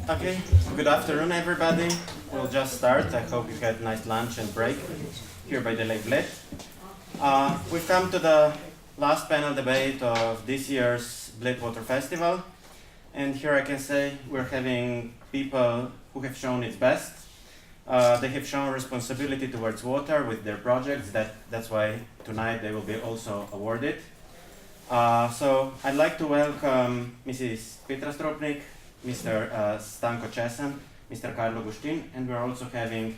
Okay, good afternoon everybody. We'll just start. I hope you had a nice lunch and break here by the Lake Bled. We've come to the last panel debate of this year's Bled Water Festival. And here I can say we're having people who have shown its best. They have shown responsibility towards water with their projects. That's why tonight they will be also awarded. So I'd like to welcome Mrs. Petra Stropnik, Mr. Stanko Česan, Mr. Carlo Guštin, and we're also having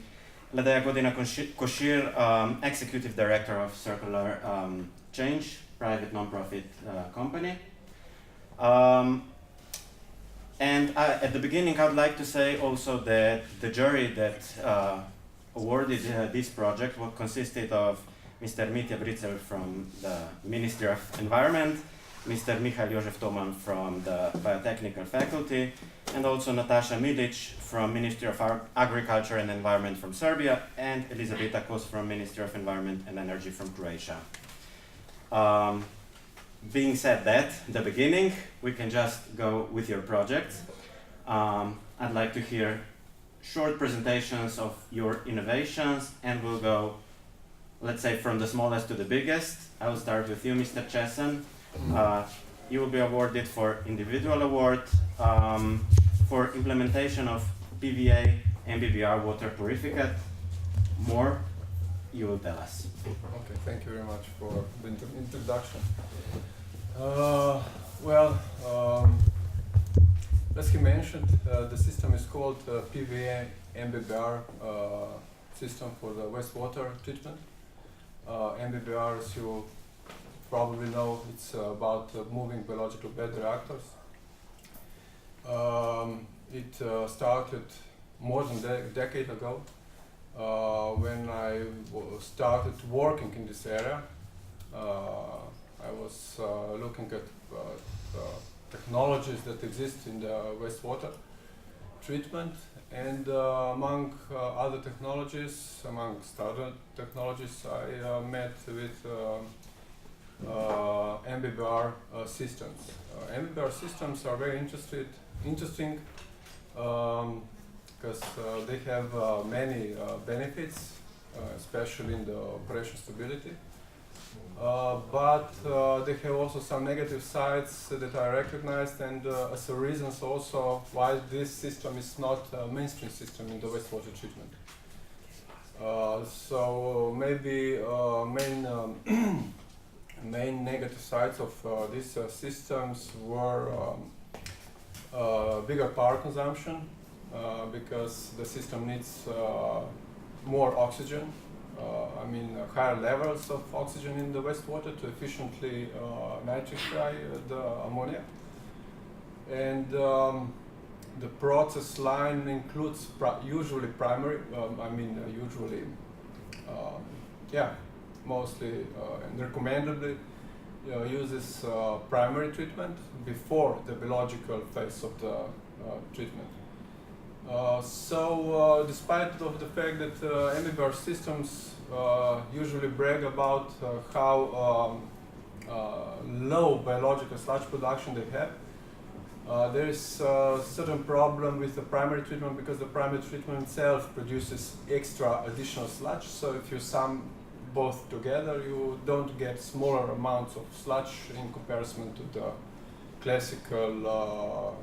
Ladeja Godina-Košir, Executive Director of Circular Change, private non-profit company. And at the beginning, I would like to say also that the jury that awarded this project consisted of Mr. Mitja Bricel from the Ministry of Environment, Mr. Mihail Jožef Toman from the Biotechnical Faculty, and also Natasha Milic from Ministry of Agriculture and Environment from Serbia, and Elizabeta Kos from Ministry of Environment and Energy from Croatia. Being said that, the beginning, we can just go with your projects. I'd like to hear short presentations of your innovations, and we'll go, let's say, from the smallest to the biggest. I will start with you, Mr. Česan. You will be awarded for individual award for implementation of PVA MBBR water purificate. More, you will tell us. Okay, thank you very much for the introduction. As he mentioned, the system is called PVA MBBR system for the wastewater treatment. MBBR, as you probably know, it's about moving biological bed reactors. It started more than a decade ago when I started working in this area. I was looking at technologies that exist in the wastewater treatment, and among other technologies, amongst other technologies, I met with MBBR systems. MBBR systems are very interesting because they have many benefits, especially in the operation stability. But they have also some negative sides that I recognized, and as a reason also why this system is not a mainstream system in the wastewater treatment. So maybe main negative sides of these systems were bigger power consumption, because the system needs more oxygen. Higher levels of oxygen in the wastewater to efficiently nitrify the ammonia. And the process line includes usually primary, mostly and recommendably uses primary treatment before the biological phase of the treatment. Despite of the fact that MBBR systems usually brag about how low biological sludge production they have, there is a certain problem with the primary treatment, because the primary treatment itself produces extra additional sludge. So if you sum both together, you don't get smaller amounts of sludge in comparison to the classical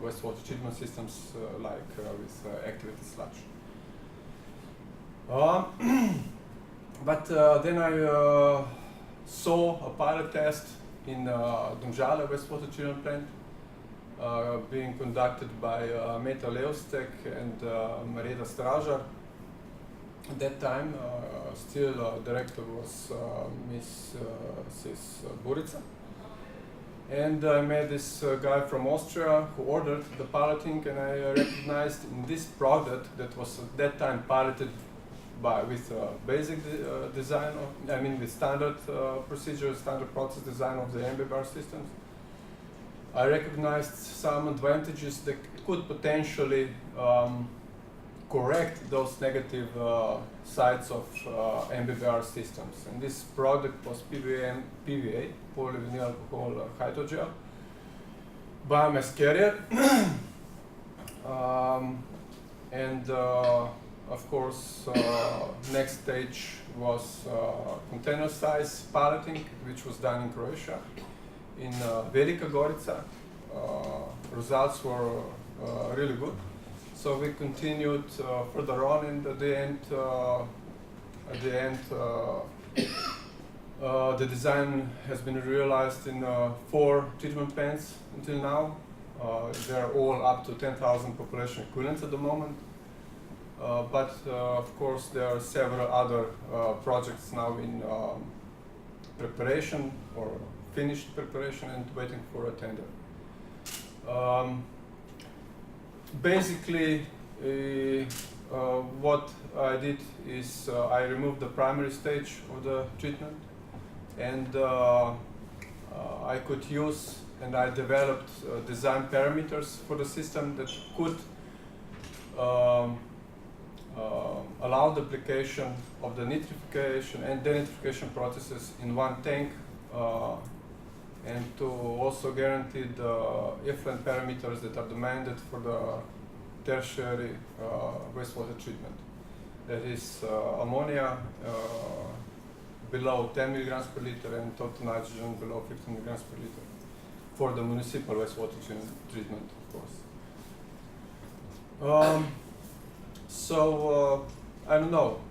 wastewater treatment systems with activated sludge. But then I saw a pilot test in Domžale wastewater treatment plant being conducted by Meta Leostek and Marija Stražar. At that time, still director was Mrs. Burica. And I met this guy from Austria who ordered the piloting, and I recognized in this product that was at that time piloted with basic design, with standard procedure, standard process design of the MBBR systems. I recognized some advantages that could potentially correct those negative sides of MBBR systems. And this product was PVA, polyvinyl alcohol hydrogel, biomass carrier. And of course, next stage was container size palleting, which was done in Croatia, in Velika Gorica. Results were really good. So we continued further on, and at the end, the design has been realized in 4 treatment plants until now. They're all up to 10,000 population equivalents at the moment. But of course, there are several other projects now in preparation or finished preparation and waiting for a tender. Basically, what I did is I removed the primary stage of the treatment, and I could use, and I developed design parameters for the system that could allow the application of the nitrification and denitrification processes in one tank, and to also guarantee the effluent parameters that are demanded for the tertiary wastewater treatment. That is ammonia below 10 milligrams per liter and total nitrogen below 15 milligrams per liter for the municipal wastewater treatment, of course. So I don't know.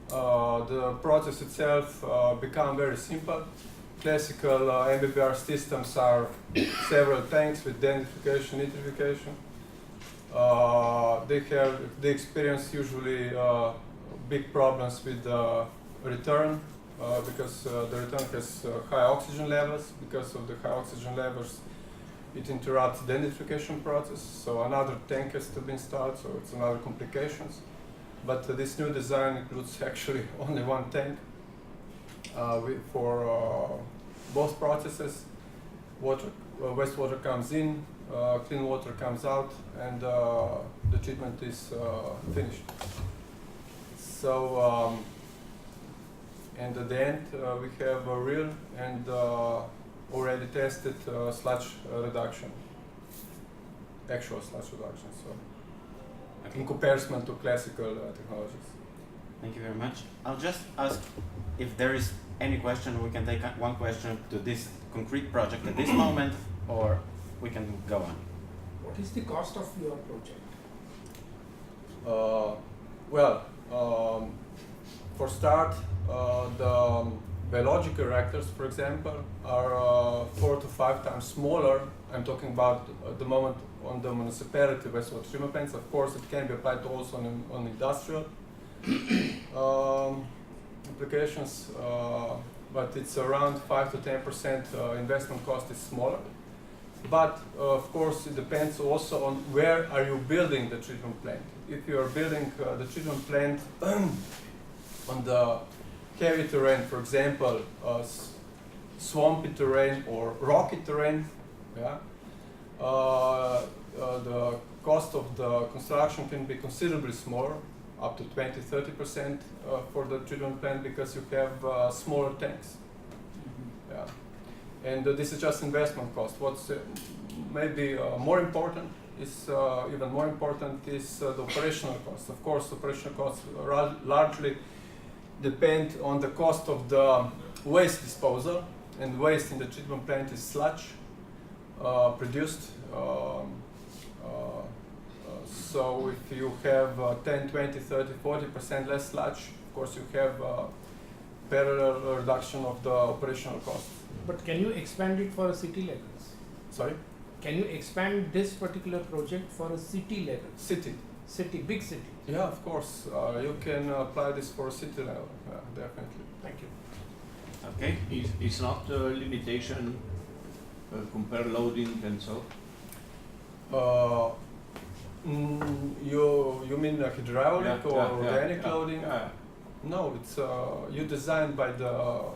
The process itself became very simple. Classical MBBR systems are several tanks with denitrification, nitrification. They experience usually big problems with the return because the return has high oxygen levels. Because of the high oxygen levels, it interrupts the denitrification process. So another tank has to be installed, so it's another complications. But this new design includes actually only one tank for both processes. Wastewater comes in, clean water comes out, and the treatment is finished. So, and at the end, we have a real and already tested sludge reduction, actual sludge reduction. So, in comparison to classical technologies. Thank you very much. I'll just ask if there is any question. We can take one question to this concrete project at this moment, or we can go on. What is the cost of your project? For start, the biological reactors, for example, are 4 to 5 times smaller. I'm talking about at the moment on the municipality wastewater treatment plants. Of course, it can be applied also on industrial applications, but it's around 5 to 10% investment cost is smaller. But of course, it depends also on where are you building the treatment plant. If you are building the treatment plant on the heavy terrain, for example, swampy terrain or rocky terrain, yeah, the cost of the construction can be considerably smaller, up to 20–30% for the treatment plant, because you have smaller tanks. Yeah. And this is just investment cost. What's maybe more important is even more important is the operational cost. Of course, operational costs largely depend on the cost of the waste disposal, and waste in the treatment plant is sludge produced. So if you have 10, 20, 30, 40% less sludge, of course you have parallel reduction of the operational costs. But can you expand it for a city levels? Sorry? Can you expand this particular project for a city level? City, big city. Yeah, of course. You can apply this for a city level, definitely. Thank you. Okay. It's not a limitation compare loading and so? You mean hydraulic or organic loading? Yeah. No, it's you designed by the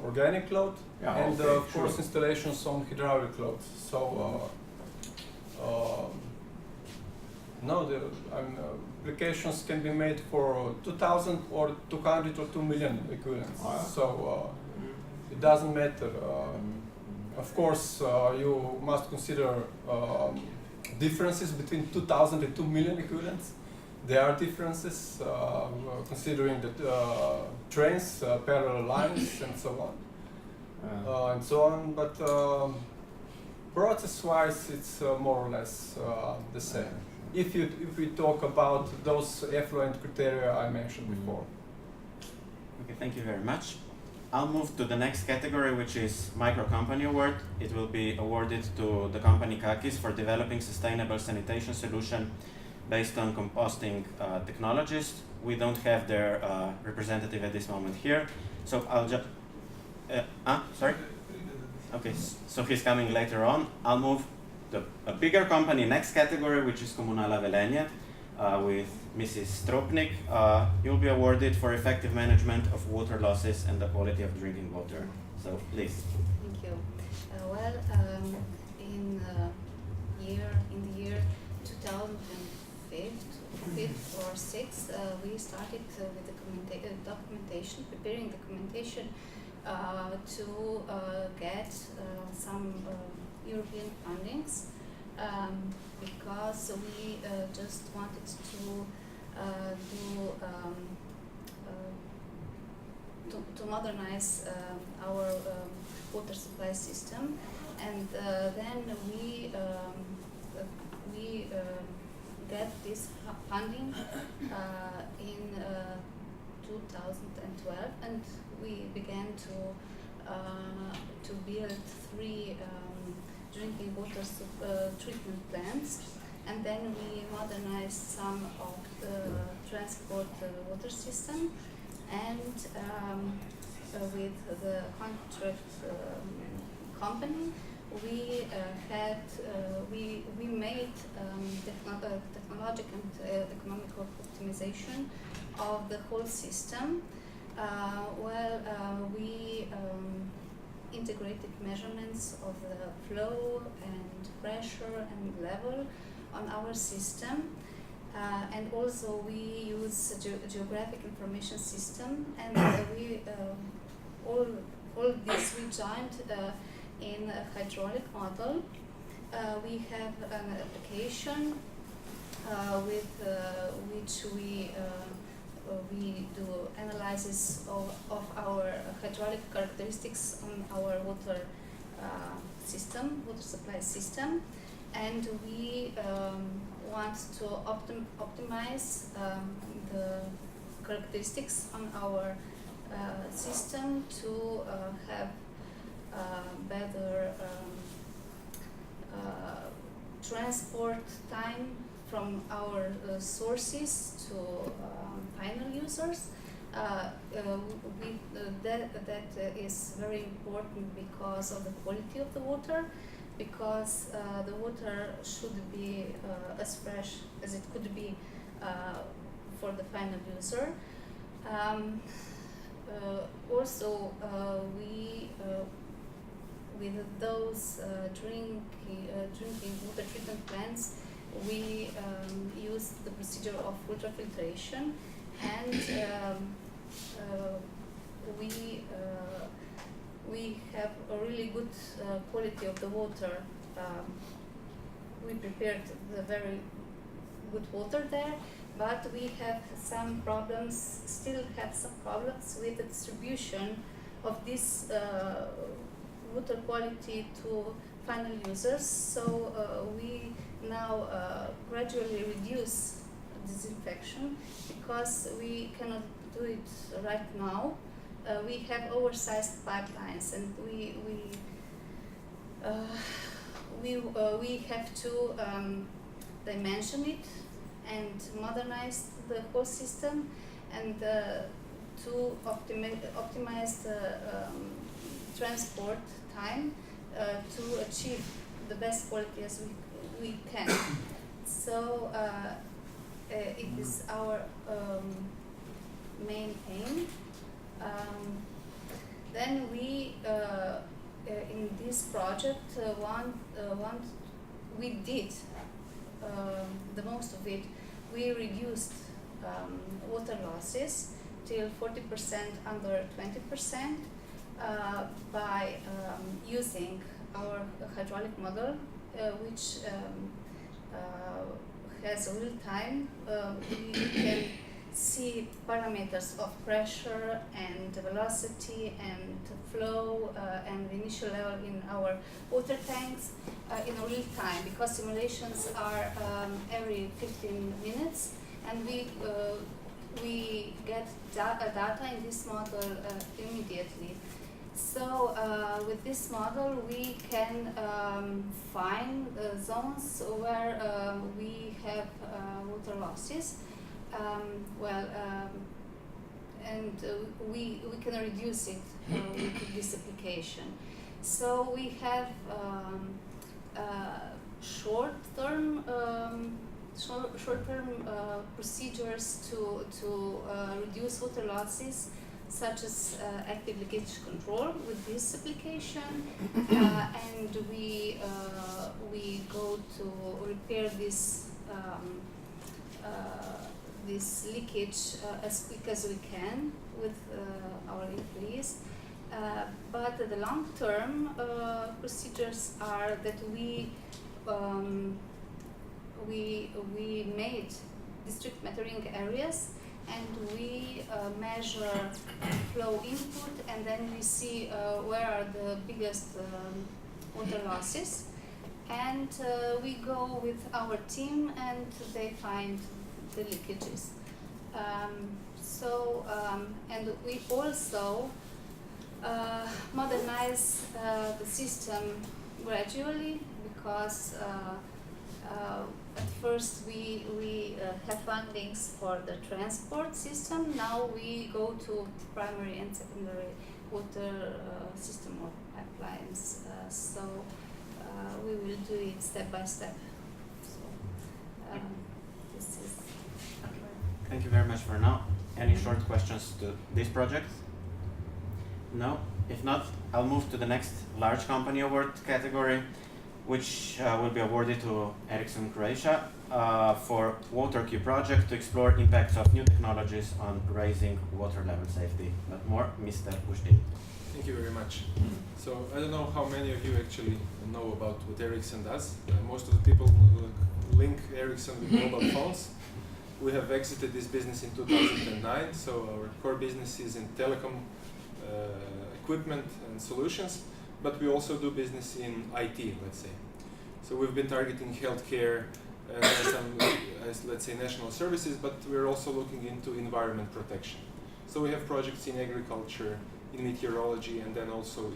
organic load, and okay, of course installations on hydraulic loads. So no, the applications can be made for 2,000 or 200 or 2 million equivalents. So it doesn't matter. Of course, you must consider differences between 2,000 and 2 million equivalents. There are differences considering the trains, parallel lines, and so on. But process-wise, it's more or less the same. If we talk about those effluent criteria I mentioned before. Okay, thank you very much. I'll move to the next category, which is Micro Company Award. It will be awarded to the company Kakis for developing sustainable sanitation solution based on composting technologies. We don't have their representative at this moment here, so I'll just... sorry? Okay, so he's coming later on. I'll move to a bigger company, next category, which is Komunala Velenje, with Mrs. Stropnik. You'll be awarded for effective management of water losses and the quality of drinking water. So, please. Thank you. In the year 2005 or 6, we started with the documentation, preparing the documentation to get some European fundings, because we just wanted to modernize our water supply system, and then we get this funding in 2012, and we began to build 3 drinking water treatment plants, and then we modernized some of the transport water system, and with the contract company we made technological and economical optimization of the whole system. We integrated measurements of the flow and pressure and level on our system, and also we use geographic information system, and we all this we joined in a hydraulic model. We have an application with which we do analysis of our hydraulic characteristics on our water system, water supply system, and we want to optimize the characteristics on our system to have better transport time from our sources to final users. That is very important because of the quality of the water, because the water should be as fresh as it could be for the final user. Also, we with those drinking water treatment plants, we use the procedure of ultrafiltration, and we have a really good quality of the water. We prepared the very good water there, but we have some problems, still have some problems with the distribution of this water quality to final users. So we now gradually reduce disinfection because we cannot do it right now. We have oversized pipelines, and we have to dimension it and modernize the whole system, and to optimize the transport time to achieve the best quality as we can. So it is our main aim. Then we in this project we did the most of it. We reduced water losses till 40% under 20% by using our hydraulic model, which has real time. We can see parameters of pressure and velocity and flow and initial level in our water tanks in real time, because simulations are every 15 minutes, and we get data in this model immediately. So with this model we can find zones where we have water losses. And we can reduce it with this application. So we have short-term procedures to reduce water losses, such as active leakage control with this application, and we go to repair this leakage as quick as we can with our employees. But the long-term procedures are that we made district metering areas, and we measure flow input, and then we see where are the biggest water losses, and we go with our team and they find the leakages. And we also modernize the system gradually, because at first we have fundings for the transport system. Now we go to primary and secondary water system or pipelines. We will do it step by step. So this is. Thank you very much for now. Any short questions to this project? No? If not, I'll move to the next large company award category, which will be awarded to Ericsson Croatia for Water Queue project to explore impacts of new technologies on raising water level safety. But more, Mr. Pustin. Thank you very much. So I don't know how many of you actually know about what Ericsson does. Most of the people link Ericsson with mobile phones. We have exited this business in 2009, so our core business is in telecom equipment and solutions, but we also do business in IT, let's say. So we've been targeting healthcare and some, let's say, national services, but we're also looking into environment protection. So we have projects in agriculture, in meteorology, and then also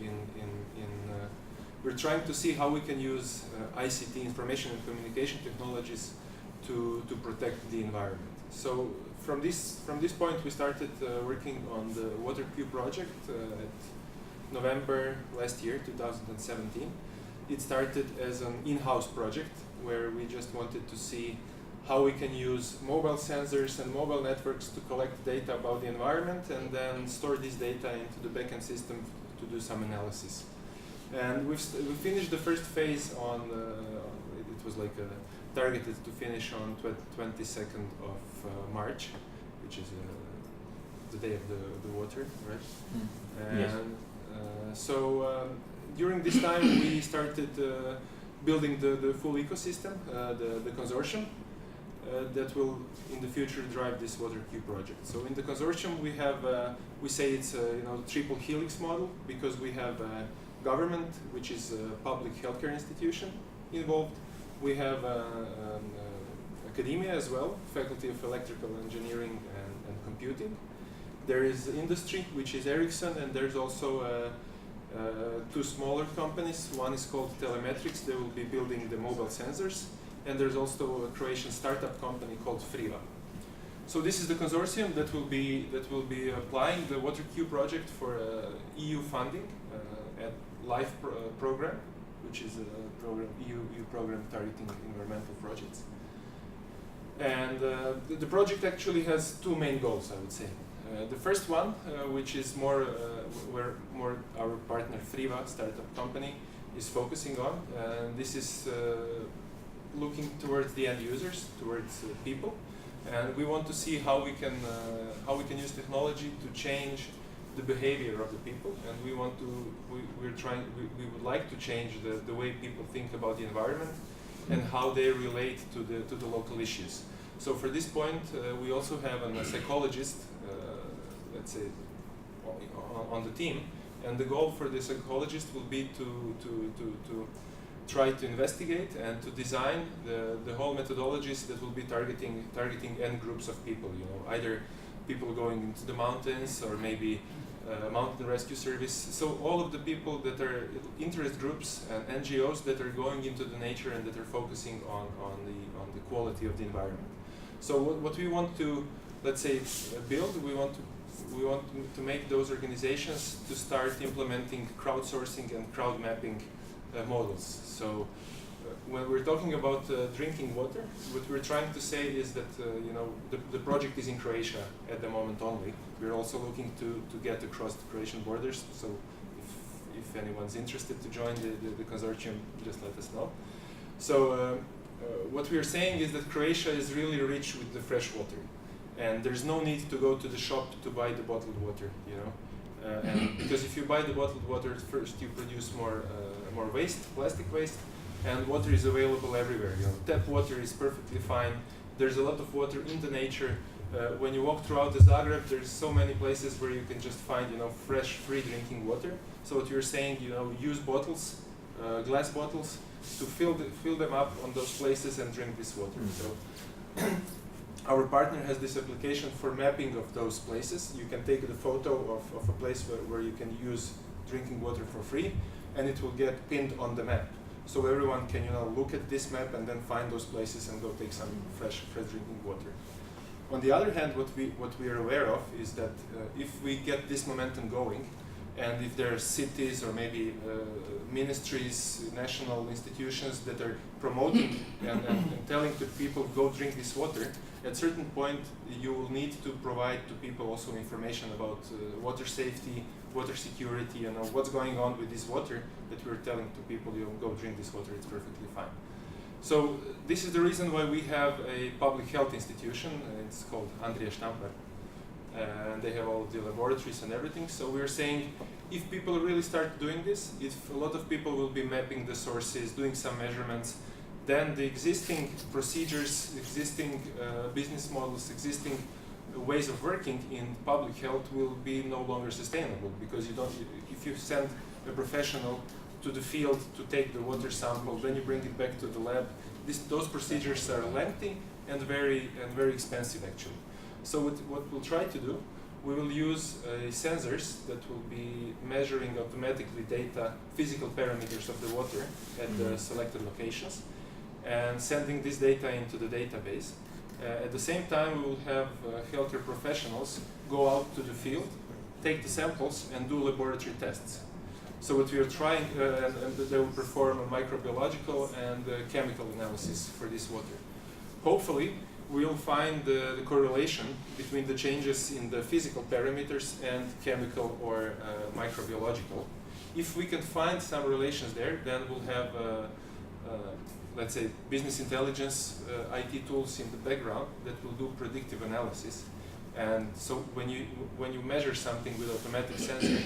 we're trying to see how we can use ICT, information and communication technologies, to protect the environment. So from this point, we started working on the Water Queue project at November last year, 2017. It started as an in-house project where we just wanted to see how we can use mobile sensors and mobile networks to collect data about the environment and then store this data into the backend system to do some analysis. And we finished the first phase on, it was like targeted to finish on 22nd of March, which is the day of the water, right? And yes. During this time we started building the full ecosystem, the consortium that will in the future drive this Water Queue project. So in the consortium we have, we say it's a triple helix model, because we have government, which is a public healthcare institution involved. We have academia as well, Faculty of Electrical Engineering and Computing. There is industry, which is Ericsson, and there's also two smaller companies. One is called Telemetrics. They will be building the mobile sensors. And there's also a Croatian startup company called Friva. So this is the consortium that will be applying the Water Queue project for EU funding at LIFE program, which is a program, EU program targeting environmental projects. And the project actually has two main goals, I would say. The first one, which is where our partner Friva, startup company, is focusing on. This is looking towards the end users, towards people, and we want to see how we can use technology to change the behavior of the people, and we would like to change the way people think about the environment and how they relate to the local issues. So for this point, we also have a psychologist, let's say, on the team, and the goal for the psychologist will be to try to investigate and to design the whole methodologies that will be targeting end groups of people. You know, either people going into the mountains or maybe mountain rescue service. So all of the people that are interest groups and NGOs that are going into the nature and that are focusing on the quality of the environment. So what we want to, let's say, build, we want to make those organizations to start implementing crowdsourcing and crowd mapping models. So when we're talking about drinking water, what we're trying to say is that you know, the project is in Croatia at the moment only. We're also looking to get across the Croatian borders. So if anyone's interested to join the consortium, just let us know. So what we're saying is that Croatia is really rich with the fresh water, and there's no need to go to the shop to buy the bottled water, you know. And because if you buy the bottled water, first you produce more waste, plastic waste, and water is available everywhere. You know, tap water is perfectly fine. There's a lot of water in the nature. When you walk throughout the Zagreb, there's so many places where you can just find, you know, fresh, free drinking water. So what you're saying, you know, use bottles, glass bottles, to fill them up on those places and drink this water. So our partner has this application for mapping of those places. You can take the photo of a place where you can use drinking water for free, and it will get pinned on the map. So everyone can, you know, look at this map and then find those places and go take some fresh drinking water. On the other hand, what we are aware of is that if we get this momentum going, and if there are cities or maybe ministries, national institutions that are promoting and telling to people, go drink this water, at a certain point you will need to provide to people also information about water safety, water security, you know, what's going on with this water, that we're telling to people, you know, go drink this water, it's perfectly fine. So this is the reason why we have a public health institution, it's called Andrija Štampar. And they have all the laboratories and everything. So we're saying, if people really start doing this, if a lot of people will be mapping the sources, doing some measurements, then the existing procedures, existing business models, existing ways of working in public health will be no longer sustainable, because you don't. If you send a professional to the field to take the water sample, then you bring it back to the lab. Those procedures are lengthy and very expensive actually. So what we'll try to do, we will use sensors that will be measuring automatically data, physical parameters of the water at the selected locations, and sending this data into the database. At the same time, we will have healthcare professionals go out to the field, take the samples, and do laboratory tests. So what we are trying, and they will perform a microbiological and chemical analysis for this water. Hopefully, we'll find the correlation between the changes in the physical parameters and chemical or microbiological. If we can find some relations there, then we'll have, let's say, business intelligence IT tools in the background that will do predictive analysis. And so when you measure something with automatic sensor,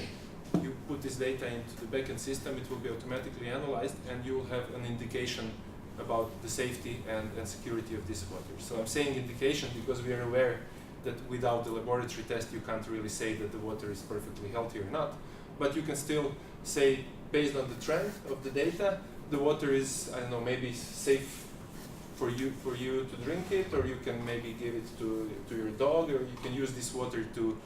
you put this data into the backend system, it will be automatically analyzed, and you will have an indication about the safety and security of this water. So I'm saying indication because we are aware that without the laboratory test you can't really say that the water is perfectly healthy or not, but you can still say, based on the trend of the data, the water is, I don't know, maybe safe for you to drink it, or you can maybe give it to your dog, or you can use this water to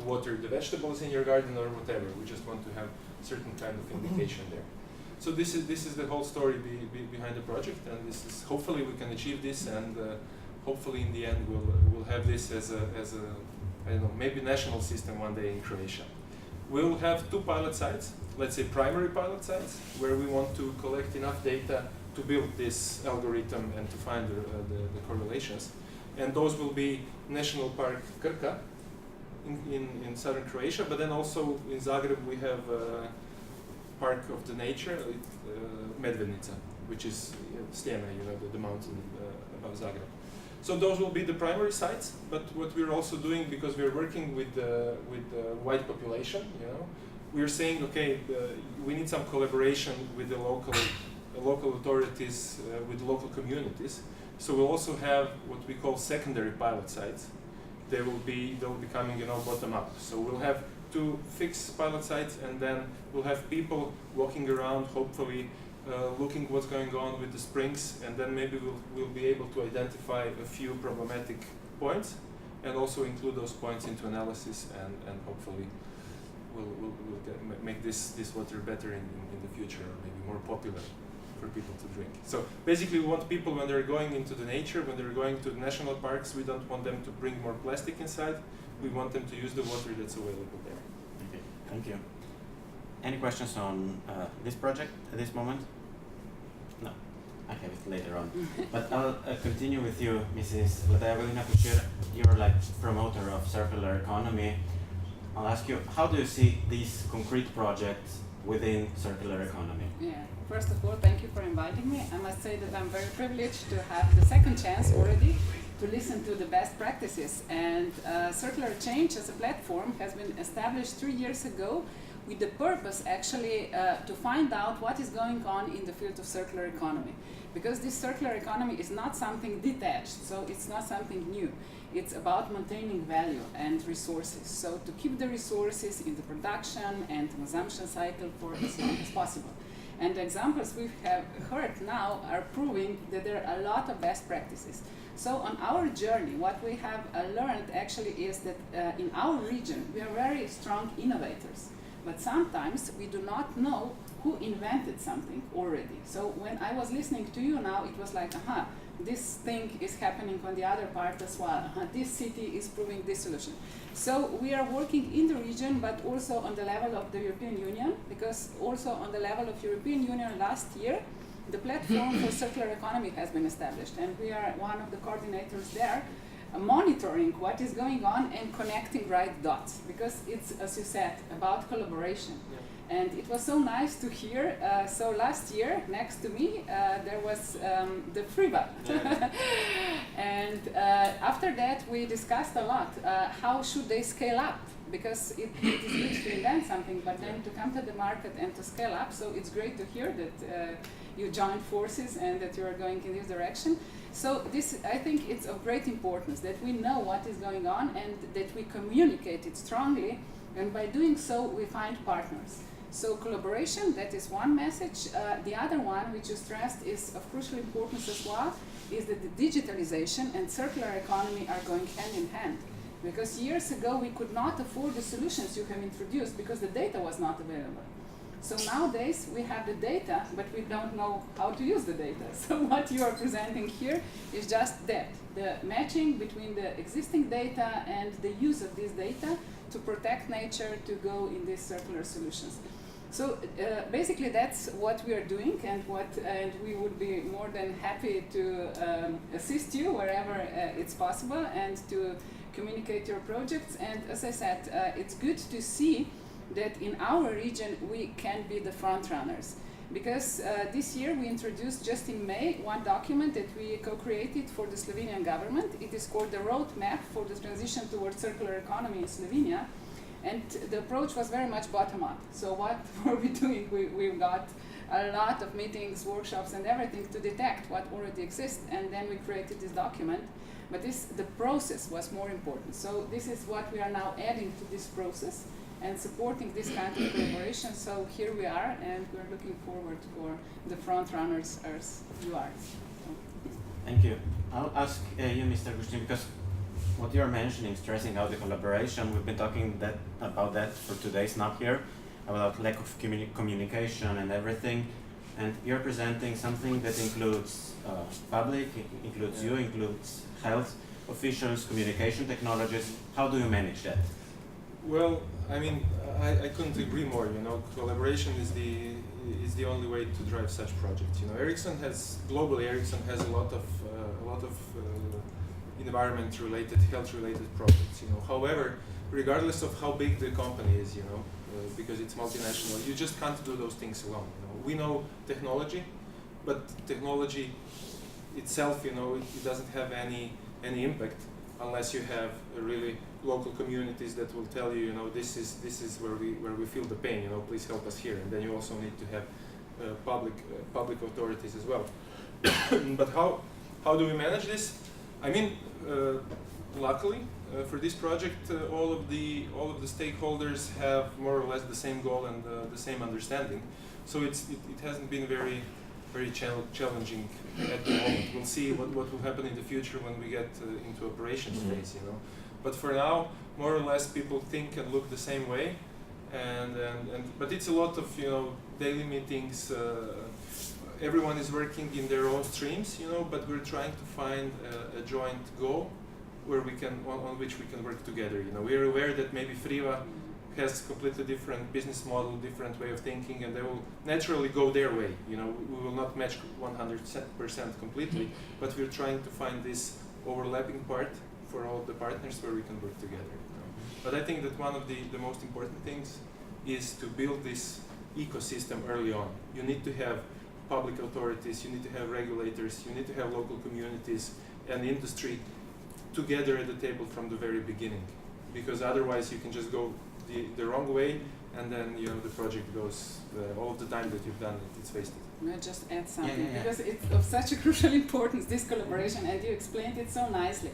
water the vegetables in your garden or whatever. We just want to have certain kind of indication there. So this is the whole story behind the project, and this is, hopefully we can achieve this, and hopefully in the end we'll have this as a I don't know, maybe national system one day in Croatia. We will have 2 pilot sites, let's say primary pilot sites, where we want to collect enough data to build this algorithm and to find the correlations, and those will be National Park Krka in southern Croatia, but then also in Zagreb we have Park of the Nature, Medvednica, which is Sljeme, you know, the mountain above Zagreb. So those will be the primary sites, but what we're also doing, because we're working with the white population, you know, we're saying, okay, we need some collaboration with the local local authorities with local communities. So we'll also have what we call secondary pilot sites. They'll be coming, bottom up. So we'll have 2 fixed pilot sites, and then we'll have people walking around, hopefully looking what's going on with the springs, and then maybe we'll be able to identify a few problematic points, and also include those points into analysis, and hopefully we'll make this water better in the future, or maybe more popular for people to drink. So basically we want people, when they're going into the nature, when they're going to the national parks, we don't want them to bring more plastic inside. We want them to use the water that's available there. Okay, thank you. Any questions on this project at this moment? No, I have it later on. But I'll continue with you, Mrs. Lataya Kushir. You're like promoter of circular economy. I'll ask you, how do you see these concrete projects within circular economy? Yeah. First of all, thank you for inviting me. I must say that I'm very privileged to have the second chance already to listen to the best practices. And Circular Change as a platform has been established 3 years ago with the purpose actually to find out what is going on in the field of circular economy. Because this circular economy is not something detached, so it's not something new. It's about maintaining value and resources. So to keep the resources in the production and consumption cycle for as long as possible. And the examples we have heard now are proving that there are a lot of best practices. So on our journey, what we have learned actually is that in our region, we are very strong innovators. But sometimes we do not know who invented something already. So when I was listening to you now, it was like, aha, this thing is happening on the other part as well. This city is proving this solution. So we are working in the region, but also on the level of the European Union, because also on the level of European Union last year, the platform for circular economy has been established, and we are one of the coordinators there, monitoring what is going on and connecting right dots, because it's, as you said, about collaboration. Yeah. And it was so nice to hear. So last year, next to me, there was the FRIBA. Yeah. And after that, we discussed a lot. How should they scale up? Because it is good to invent something, but then to come to the market and to scale up. So it's great to hear that you joined forces and that you are going in this direction. So this, I think it's of great importance that we know what is going on and that we communicate it strongly. And by doing so, we find partners. So collaboration, that is one message. The other one, which you stressed, is of crucial importance as well, is that the digitalization and circular economy are going hand in hand. Because years ago, we could not afford the solutions you have introduced because the data was not available. So nowadays, we have the data, but we don't know how to use the data. So what you are presenting here is just that, the matching between the existing data and the use of this data to protect nature, to go in these circular solutions. So basically that's what we are doing, and we would be more than happy to assist you wherever it's possible and to communicate your projects. And as I said, it's good to see that in our region we can be the front runners. Because this year we introduced just in May one document that we co-created for the Slovenian government. It is called the Roadmap for the Transition Towards Circular Economy in Slovenia. And the approach was very much bottom-up. So what were we doing? We've got a lot of meetings, workshops, and everything to detect what already exists, and then we created this document. But the process was more important. So this is what we are now adding to this process and supporting this kind of collaboration. So here we are, and we're looking forward for the front runners as you are. So. Thank you. I'll ask you, Mr. Gustin, because what you're mentioning, stressing out the collaboration, we've been talking about that for 2 days now here, about lack of communication and everything. And you're presenting something that includes public, includes you, includes health officials, communication technologies. How do you manage that? Well, I mean, I couldn't agree more. You know, collaboration is the only way to drive such projects. You know, globally, Ericsson has a lot of environment-related, health-related projects. You know, however, regardless of how big the company is, you know, because it's multinational, you just can't do those things alone. You know, we know technology, but technology itself, you know, it doesn't have any impact unless you have really local communities that will tell you, you know, this is where we feel the pain. You know, please help us here. And then you also need to have public authorities as well. But how do we manage this? I mean, luckily for this project, all of the stakeholders have more or less the same goal and the same understanding. So it hasn't been very challenging at the moment. We'll see what will happen in the future when we get into operations phase, you know. But for now, more or less, people think and look the same way, but it's a lot of, you know, daily meetings. Everyone is working in their own streams, you know, but we're trying to find a joint goal where we can on which we can work together. You know, we're aware that maybe Friva has completely different business model, different way of thinking, and they will naturally go their way. You know, we will not match 100% completely, but we're trying to find this overlapping part for all the partners where we can work together. You know? But I think that one of the most important things is to build this ecosystem early on. You need to have public authorities, you need to have regulators, you need to have local communities and industry together at the table from the very beginning, because otherwise you can just go the wrong way, and then, you know, the project goes, all of the time that you've done it, it's wasted. May I just add something? Yeah. Because it's of such a crucial importance, this collaboration, and you explained it so nicely.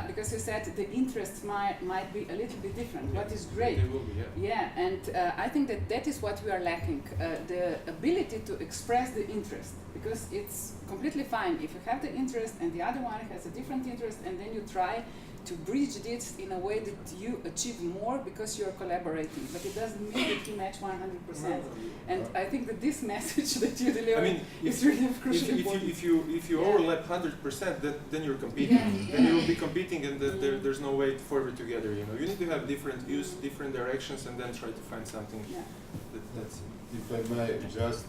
Because you said the interests might be a little bit different, what is great. They will be, yeah. Yeah, and I think that is what we are lacking, the ability to express the interest, because it's completely fine if you have the interest and the other one has a different interest, and then you try to bridge this in a way that you achieve more because you're collaborating, but it doesn't mean that you match 100%. And I think that this message that you deliver, I mean, is really of crucial importance. if you Yeah. overlap 100%, then you're competing. Yeah, Then yeah. you will be competing, and there's no way forward together. You know, you need to have different views, different directions, and then try to find something Yeah. that's. If I may just,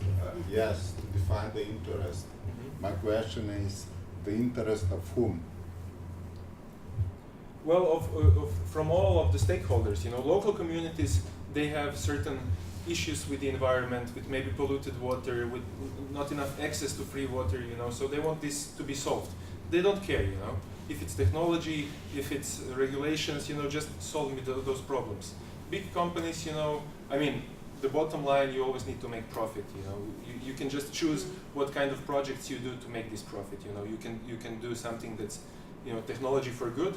yes, to define the interest. My question is, the interest of whom? Well, from all of the stakeholders, you know, local communities, they have certain issues with the environment, with maybe polluted water, with not enough access to free water, you know, so they want this to be solved. They don't care, you know, if it's technology, if it's regulations, you know, just solve me those problems. Big companies, you know, I mean, the bottom line, you always need to make profit, you know. You can just choose what kind of projects you do to make this profit, you know. You can do something that's, you know, technology for good,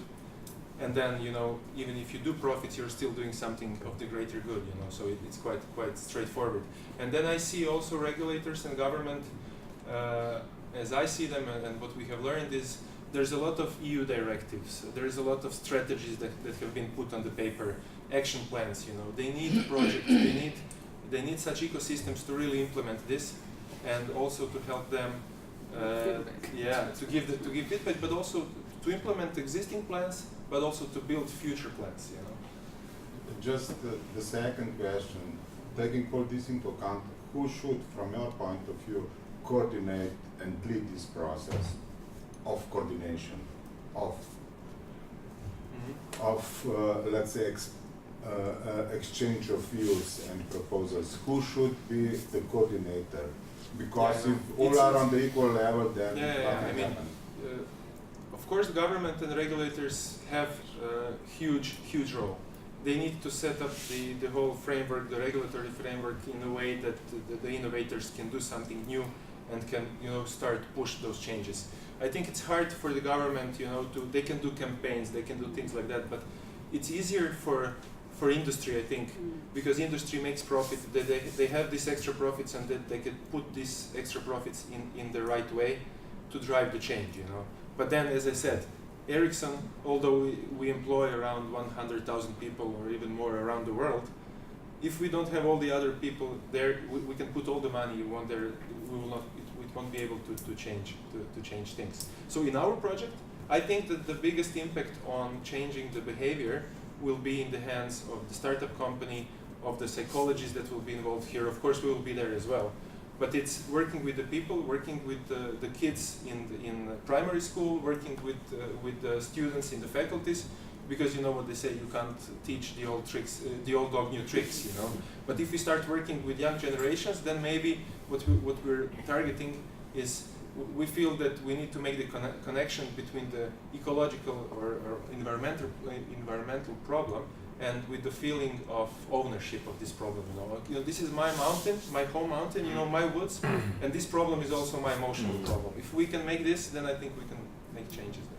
and then, you know, even if you do profits, you're still doing something of the greater good, you know, so it's quite straightforward. And then I see also regulators and government, as I see them, and what we have learned is there's a lot of EU directives, there's a lot of strategies that have been put on the paper, action plans, you know, they need projects, they need such ecosystems to really implement this, and also to help them, to give feedback, but also to implement existing plans, but also to build future plans, you know. Just the second question, taking all this into account, who should, from your point of view, coordinate and lead this process of coordination, of let's say, exchange of views and proposals? Who should be the coordinator? Because if all are on the equal level, then nothing happens. Of course, government and regulators have a huge role. They need to set up the whole framework, the regulatory framework, in a way that the innovators can do something new and can, you know, start push those changes. I think it's hard for the government, you know, they can do campaigns, they can do things like that, but it's easier for industry, I think, because industry makes profit. They have these extra profits, and that they can put these extra profits in the right way to drive the change, you know. But then, as I said, Ericsson, although we employ around 100,000 people or even more around the world, if we don't have all the other people there, we can put all the money you want there, it won't be able to change things. So in our project, I think that the biggest impact on changing the behavior will be in the hands of the startup company, of the psychologists that will be involved here. Of course, we will be there as well. But it's working with the people, working with the kids in primary school, working with the students in the faculties, because you know what they say, you can't teach the old dog new tricks, you know. But if we start working with young generations, then maybe what we're targeting is, we feel that we need to make the connection between the ecological or environmental problem and with the feeling of ownership of this problem. You know, this is my mountain, my home mountain, you know, my woods, and this problem is also my emotional problem. If we can make this, then I think we can make changes there.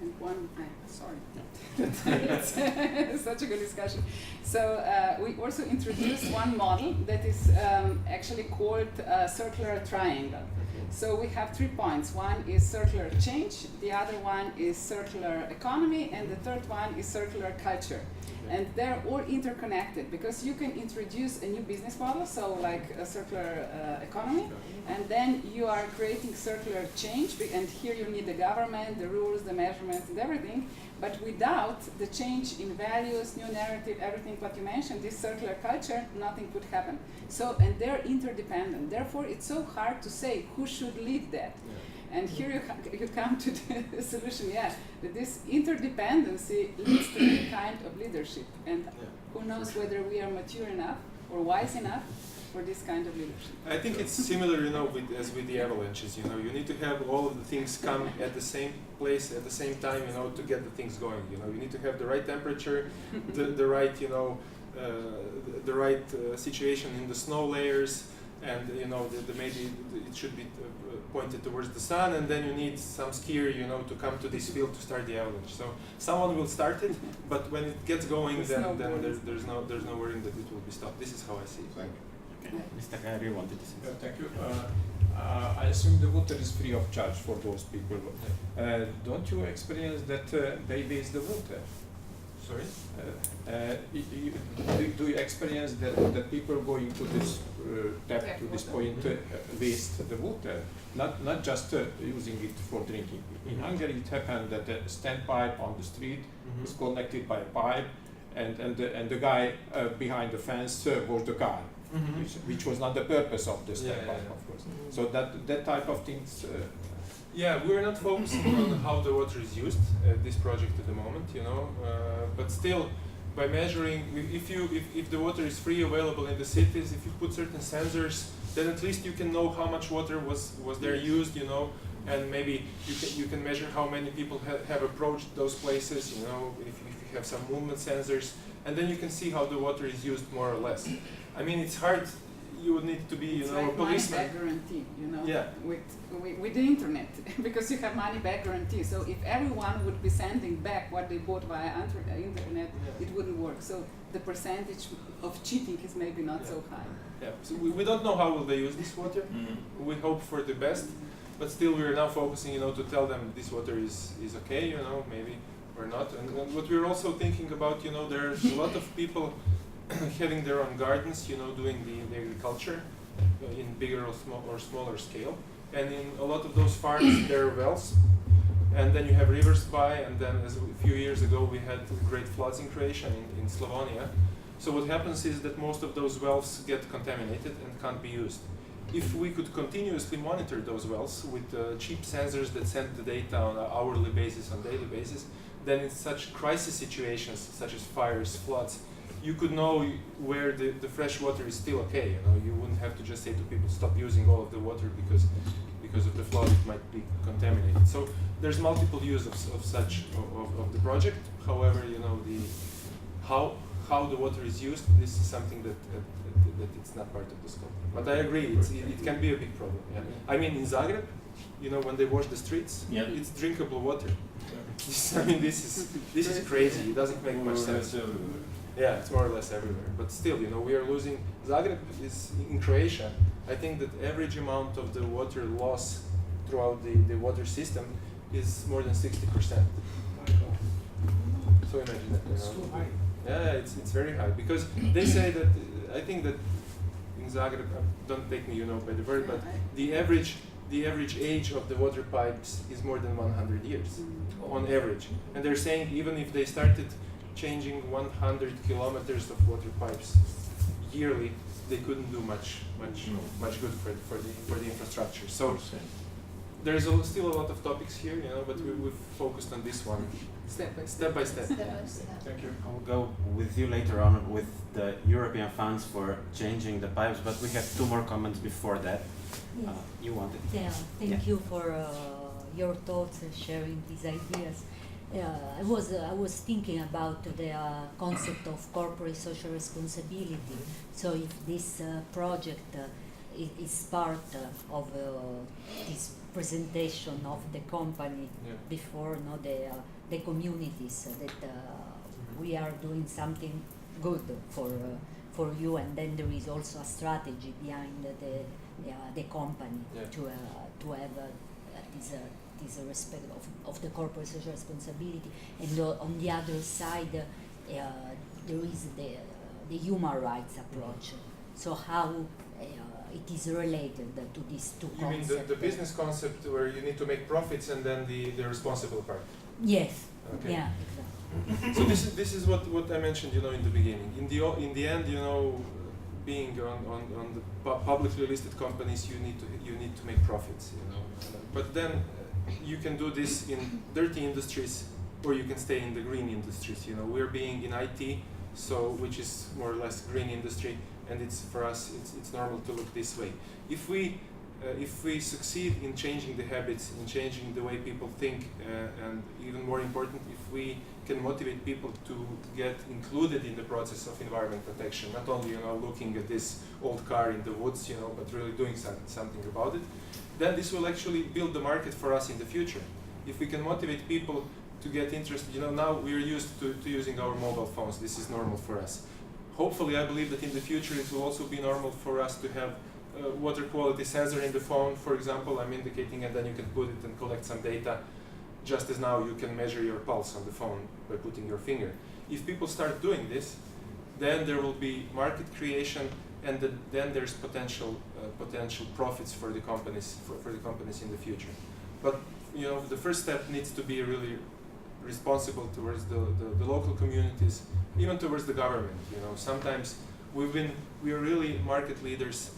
And sorry, it's such a good discussion. So we also introduced one model that is actually called circular triangle. So we have 3 points. One is circular change, the other one is circular economy, and the third one is circular culture. And they're all interconnected because you can introduce a new business model, so like a circular economy, and then you are creating circular change, and here you need the government, the rules, the measurements, and everything. But without the change in values, new narrative, everything what you mentioned, this circular culture, nothing could happen. So, and they're interdependent. Therefore, it's so hard to say who should lead that. And here you come to the solution, that this interdependency leads to new kind of leadership. And who knows whether we are mature enough or wise enough for this kind of leadership. I think it's similar, you know, as with the avalanches. You know, you need to have all of the things come at the same place at the same time, you know, to get the things going. You know, you need to have the right temperature, the right, you know, the right situation in the snow layers, and you know, maybe it should be pointed towards the sun, and then you need some skier, you know, to come to this field to start the avalanche. So someone will start it, but when it gets going, then there's no worrying that it will be stopped. This is how I see it. Thank you. Okay. Mr. Kari wanted to say something. Thank you. I assume the water is free of charge for those people. Don't you experience that they waste the water? Sorry? Do you experience that people going to this tap to this point waste the water? Not just using it for drinking. In Hungary, it happened that a standpipe on the street is connected by a pipe, and the guy behind the fence was the car. Which was not the purpose of the standpipe, of course. So that type of things. Yeah, we're not focusing on how the water is used at this project at the moment, you know. But still, by measuring, if the water is free available in the cities, if you put certain sensors, then at least you can know how much water was there used, you know. And maybe you can measure how many people have approached those places, you know. If you have some movement sensors, and then you can see how the water is used more or less. I mean, it's hard. You would need to be, you know, like a policeman. money back guarantee, you know, Yeah. with the internet, because you have money back guarantee. So if everyone would be sending back what they bought via internet, it wouldn't work. So the percentage of cheating is maybe not so high. Yeah. So we don't know how will they use this water. We hope for the best, but still we are now focusing, you know, to tell them this water is okay, you know, maybe or not. And what we're also thinking about, you know, there's a lot of people having their own gardens, you know, doing the agriculture in bigger or smaller scale. And in a lot of those farms, there are wells. And then you have rivers by, and then as a few years ago, we had great floods in Croatia, in Slavonia. So what happens is that most of those wells get contaminated and can't be used. If we could continuously monitor those wells with cheap sensors that send the data on an hourly basis, on daily basis, then in such crisis situations, such as fires, floods, you could know where the fresh water is still okay. You know, you wouldn't have to just say to people, stop using all of the water because of the flood it might be contaminated. So there's multiple use of the project. However, you know, how the water is used, this is something that it's not part of the scope. But I agree, it can be a big problem. Yeah. I mean, in Zagreb, you know, when they wash the streets, it's drinkable water. I mean, this is crazy. It doesn't make much sense. Yeah, it's more or less everywhere. But still, you know, we are losing. Zagreb is in Croatia. I think that average amount of the water loss throughout the water system is more than 60%. So imagine that. It's too high. Yeah, it's very high because they say that. I think that in Zagreb, don't take me, you know, by the word, but the average age of the water pipes is more than 100 years on average. And they're saying even if they started changing 100 kilometers of water pipes yearly, they couldn't do much good for the infrastructure. So there's still a lot of topics here, you know, but we've focused on this one step by step. Thank you. I will go with you later on with the European funds for changing the pipes, but we have 2 more comments before that. Yes. You wanted. Yeah, thank you for your thoughts and sharing these ideas. I was thinking about the concept of corporate social responsibility. So if this project is part of this presentation of the company before the communities that we are doing something good for you, and then there is also a strategy behind the company to have this respect of the corporate social responsibility, and on the other side there is the human rights approach. So how it is related to these two You mean concepts? the business concept where you need to make profits and then the responsible part? Yes. Okay. Yeah. Exactly. So this is what I mentioned, in the beginning. In the end, being on the publicly listed companies, you need to make profits, But then you can do this in dirty industries, or you can stay in the green industries. We're being in IT, which is more or less green industry, and for us it's normal to look this way. If we succeed in changing the habits, in changing the way people think, and even more important, if we can motivate people to get included in the process of environment protection, not only looking at this old car in the woods, but really doing something about it, then this will actually build the market for us in the future. If we can motivate people to get interested, now we are used to using our mobile phones. This is normal for us. Hopefully, I believe that in the future it will also be normal for us to have water quality sensor in the phone, for example, I'm indicating, and then you can put it and collect some data, just as now you can measure your pulse on the phone by putting your finger. If people start doing this, then there will be market creation, and then there's potential profits for the companies in the future. But the first step needs to be really responsible towards the local communities, even towards the government. Sometimes we are really market leaders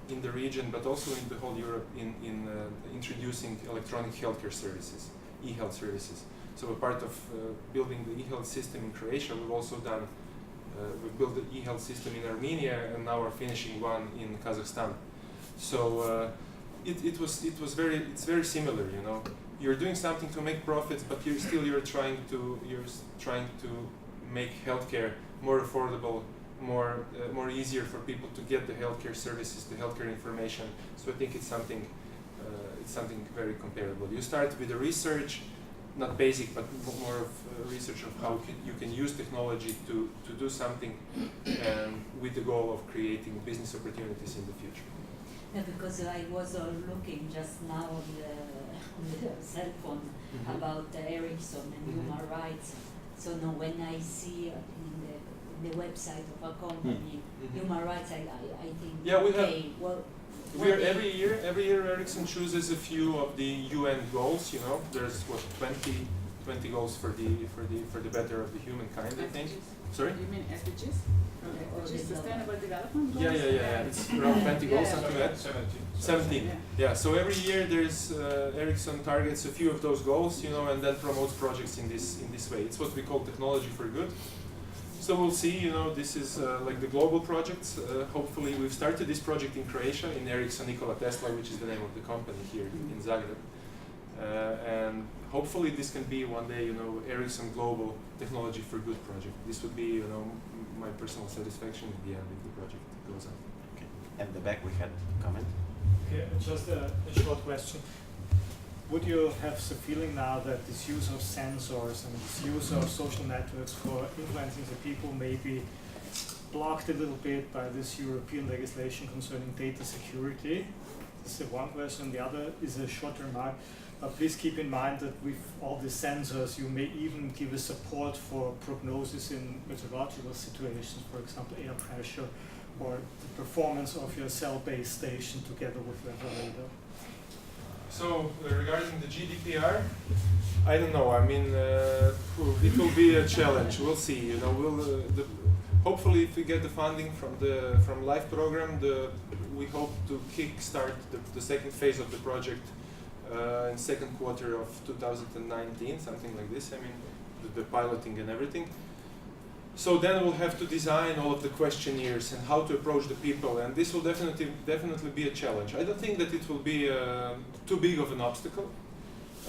in the region, but also in the whole Europe in introducing electronic healthcare services, e-health services. So a part of building the e-health system in Croatia, we've also done, we've built the e-health system in Armenia, and now we're finishing one in Kazakhstan. So it's very similar, You're doing something to make profits, but you're trying to make healthcare more affordable, more easier for people to get the healthcare services, the healthcare information. So I think it's something very comparable. You start with the research, not basic, but more of research of how you can use technology to do something, with the goal of creating business opportunities in the future. Yeah, because I was looking just now on the cell phone about Ericsson and human rights. So now when I see in the website of a company human rights, I think we are every year Ericsson chooses a few of the UN goals. There's 20 goals for the better of the humankind, I think. Sorry? You mean SDGs? Sustainable Development Goals? Yeah. It's around 20 goals, something like that. 17. Yeah. So every year there's Ericsson targets a few of those goals, and then promotes projects in this way. It's what we call technology for good. So we'll see. This is like the global projects. Hopefully, we've started this project in Croatia, in Ericsson Nikola Tesla, which is the name of the company here in Zagreb. And hopefully this can be one day, Ericsson Global Technology for Good project. This would be, my personal satisfaction at the end if the project goes on. Okay. At the back we had a comment. Okay, just a short question. Would you have the feeling now that this use of sensors and this use of social networks for influencing the people may be blocked a little bit by this European legislation concerning data security? This is one question. The other is a short remark. Please keep in mind that with all the sensors, you may even give a support for prognosis in meteorological situations, for example, air pressure, or the performance of your cell-based station together with weather radar. So regarding the GDPR, I don't know. I mean, it will be a challenge. We'll see. Hopefully, if we get the funding from LIFE program, we hope to kickstart the second phase of the project in second quarter of 2019, something like this. I mean, the piloting and everything. So then we'll have to design all of the questionnaires and how to approach the people, and this will definitely be a challenge. I don't think that it will be too big of an obstacle.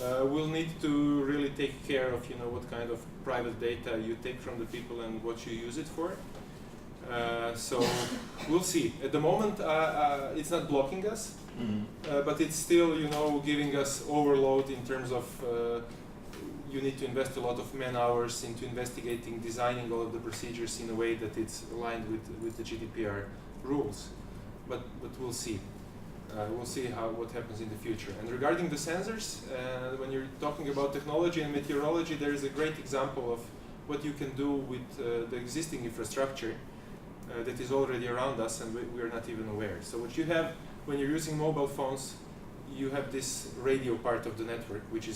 we'll need to really take care of what kind of private data you take from the people and what you use it for. So we'll see. At the moment, it's not blocking us, but it's still giving us overload in terms of you need to invest a lot of man hours into investigating, designing all of the procedures in a way that it's aligned with the GDPR rules. But we'll see. We'll see what happens in the future. And regarding the sensors, when you're talking about technology and meteorology, there is a great example of what you can do with the existing infrastructure that is already around us, and we are not even aware. So what you have when you're using mobile phones, you have this radio part of the network, which you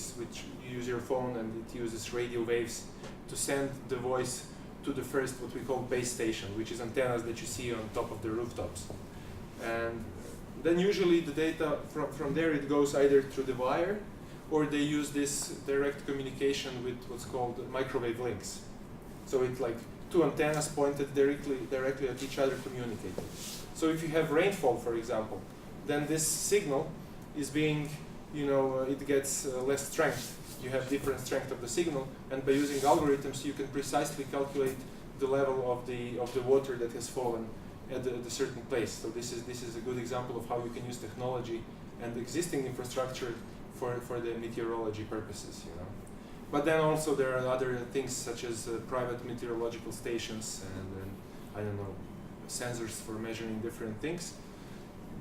use your phone and it uses radio waves to send the voice to the first, what we call base station, which is antennas that you see on top of the rooftops. And then usually the data from there, it goes either through the wire, or they use this direct communication with what's called microwave links. So it's like two antennas pointed directly at each other communicating. So if you have rainfall, for example, then this signal is being, it gets less strength. You have different strength of the signal, and by using algorithms, you can precisely calculate the level of the water that has fallen at a certain place. So this is a good example of how you can use technology and existing infrastructure for the meteorology purposes. But then also there are other things such as private meteorological stations and I don't know, sensors for measuring different things.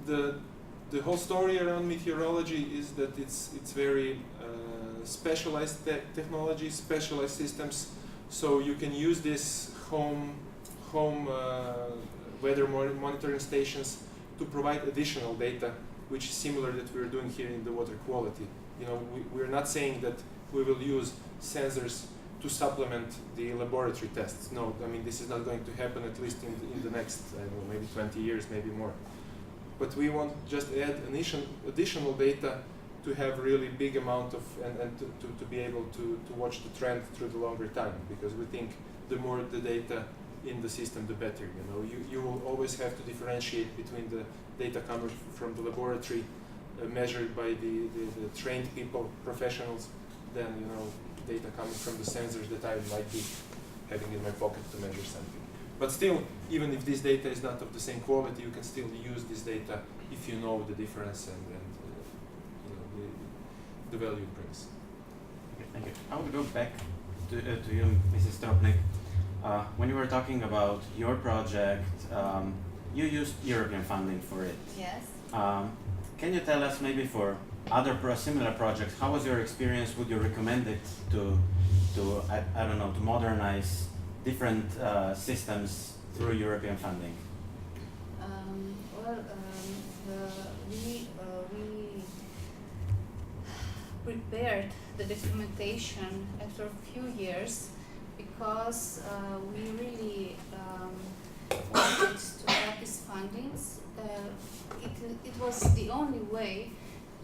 The whole story around meteorology is that it's very specialized technology, specialized systems. So you can use this home weather monitoring stations to provide additional data, which is similar that we're doing here in the water quality. We're not saying that we will use sensors to supplement the laboratory tests. No, I mean, this is not going to happen, at least in the next, I don't know, maybe 20 years, maybe more. But we want just add additional data to have really big amount of, and to be able to watch the trend through the longer time, because we think the more the data in the system, the better. You will always have to differentiate between the data coming from the laboratory, measured by the trained people, professionals, than data coming from the sensors that I might be having in my pocket to measure something. But still, even if this data is not of the same quality, you can still use this data if you know the difference and the value it brings. Okay, thank you. I would go back to you, Mrs. Stropnik. When you were talking about your project, you used European funding for it. Yes. Can you tell us maybe for other similar projects, how was your experience? Would you recommend it to I don't know, to modernize different systems through European funding? We prepared the documentation after a few years because we really wanted to have these fundings. It was the only way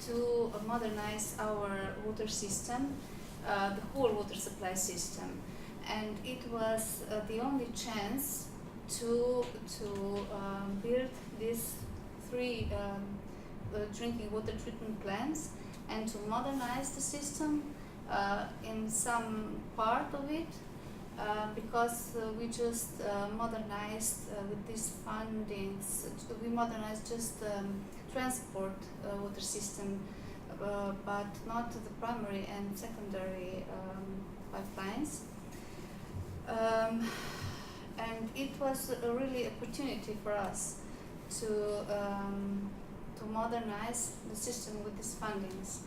to modernize our water system, the whole water supply system, and it was the only chance to build these 3 drinking water treatment plants and to modernize the system in some part of it, because we just modernized with these fundings. We modernized just transport water system, but not the primary and secondary pipelines. And it was a really opportunity for us to modernize the system with these fundings.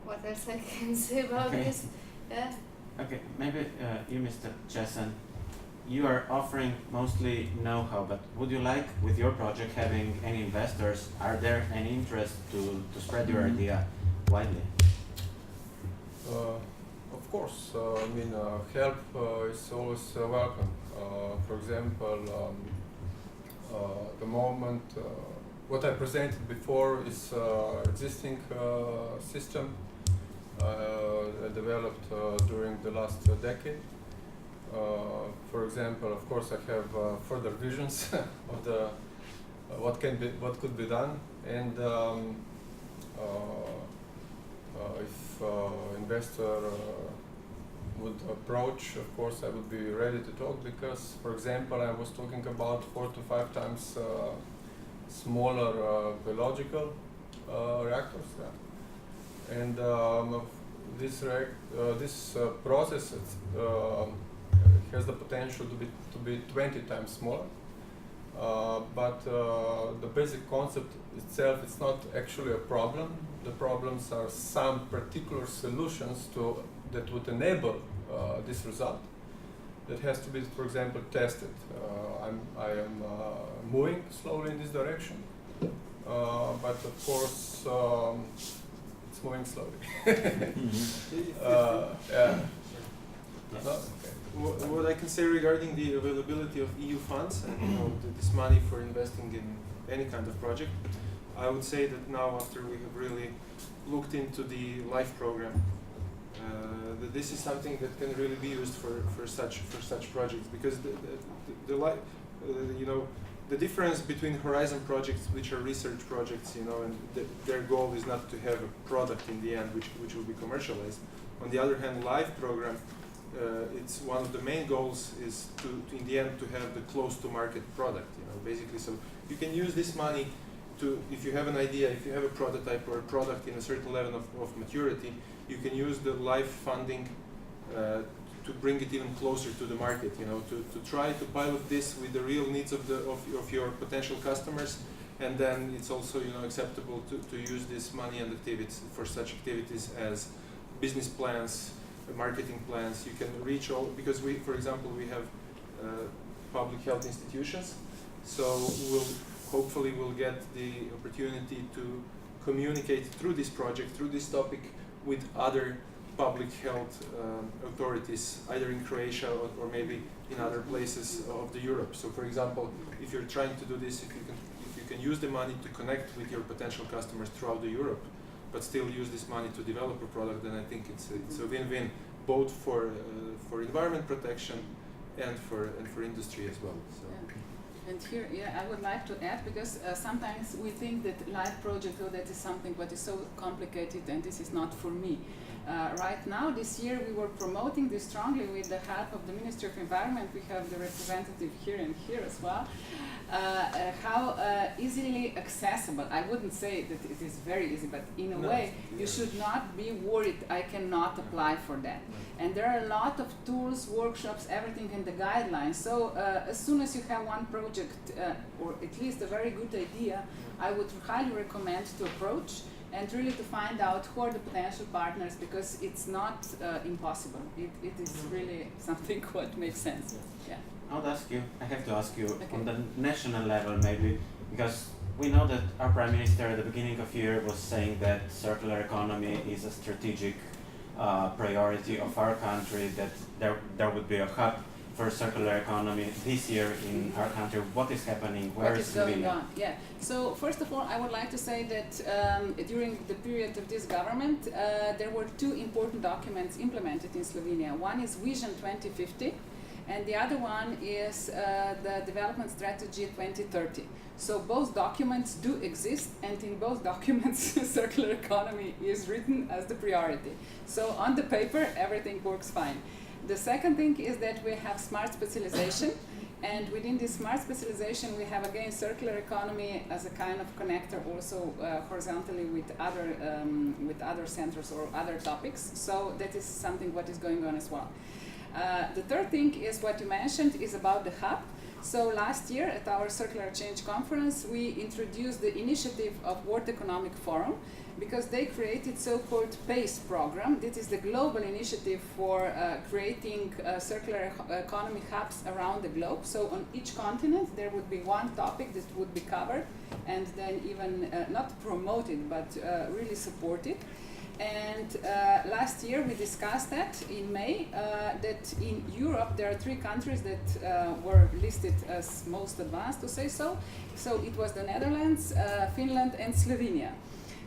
What else I can say about this? Yeah. Okay, maybe you, Mr. Chesan, you are offering mostly know-how, but would you like, with your project, having any investors? Are there any interest to spread your idea widely? Of course, help is always welcome. For example, the moment what I presented before is existing system developed during the last decade. For example, of course, I have further visions of what could be done, and if investor would approach, of course, I would be ready to talk, because, for example, I was talking about 4 to 5 times smaller biological reactors, and this process has the potential to be 20 times smaller. But the basic concept itself, it's not actually a problem. The problems are some particular solutions that would enable this result. That has to be, for example, tested. I am moving slowly in this direction, but of course it's moving slowly. Yeah. No? Okay. What I can say regarding the availability of EU funds and this money for investing in any kind of project, I would say that now, after we have really looked into the LIFE program, that this is something that can really be used for such projects, because the difference between Horizon projects, which are research projects, and their goal is not to have a product in the end which will be commercialized. On the other hand, LIFE program, it's one of the main goals is to in the end to have the close to market product, basically. So you can use this money to, if you have an idea, if you have a prototype or a product in a certain level of maturity, you can use the LIFE funding to bring it even closer to the market, to try to pilot this with the real needs of your potential customers, and then it's also acceptable to use this money and activities for such activities as business plans, marketing plans. You can reach all, because for example, we have public health institutions, so hopefully we'll get the opportunity to communicate through this project, through this topic, with other public health authorities, either in Croatia or maybe in other places of the Europe. So, for example, if you're trying to do this, if you can use the money to connect with your potential customers throughout the Europe, but still use this money to develop a product, then I think it's a win-win, both for environment protection and for industry as well. So. Yeah. And here, I would like to add, because sometimes we think that LIFE project, that is something what is so complicated, and this is not for me. Right now, this year, we were promoting this strongly with the help of the Ministry of Environment. We have the representative here and here as well. How easily accessible, I wouldn't say that it is very easy, but in a way, you should not be worried, I cannot apply for that. And there are a lot of tools, workshops, everything in the guidelines. So as soon as you have one project, or at least a very good idea, I would highly recommend to approach and really to find out who are the potential partners, because it's not impossible. It is really something what makes sense. Yeah. I have to ask you, on the national level maybe, because we know that our Prime Minister at the beginning of the year was saying that circular economy is a strategic priority of our country, that there would be a hub for circular economy this year in our country. What is happening? Where is going on? Yeah. So first of all, I would like to say that during the period of this government, there were 2 important documents implemented in Slovenia. One is Vision 2050, and the other one is the Development Strategy 2030. So both documents do exist, and in both documents, circular economy is written as the priority. So on the paper, everything works fine. The second thing is that we have smart specialization, and within this smart specialization, we have again circular economy as a kind of connector, also horizontally with other centers or other topics. So that is something what is going on as well. The third thing is what you mentioned is about the hub. So last year at our Circular Change Conference, we introduced the initiative of World Economic Forum, because they created so-called PACE program. This is the global initiative for creating circular economy hubs around the globe. So on each continent there would be one topic that would be covered, and then even not promoted, but really supported. And last year we discussed that in May, that in Europe there are 3 countries that were listed as most advanced, to say so. So it was the Netherlands, Finland and Slovenia.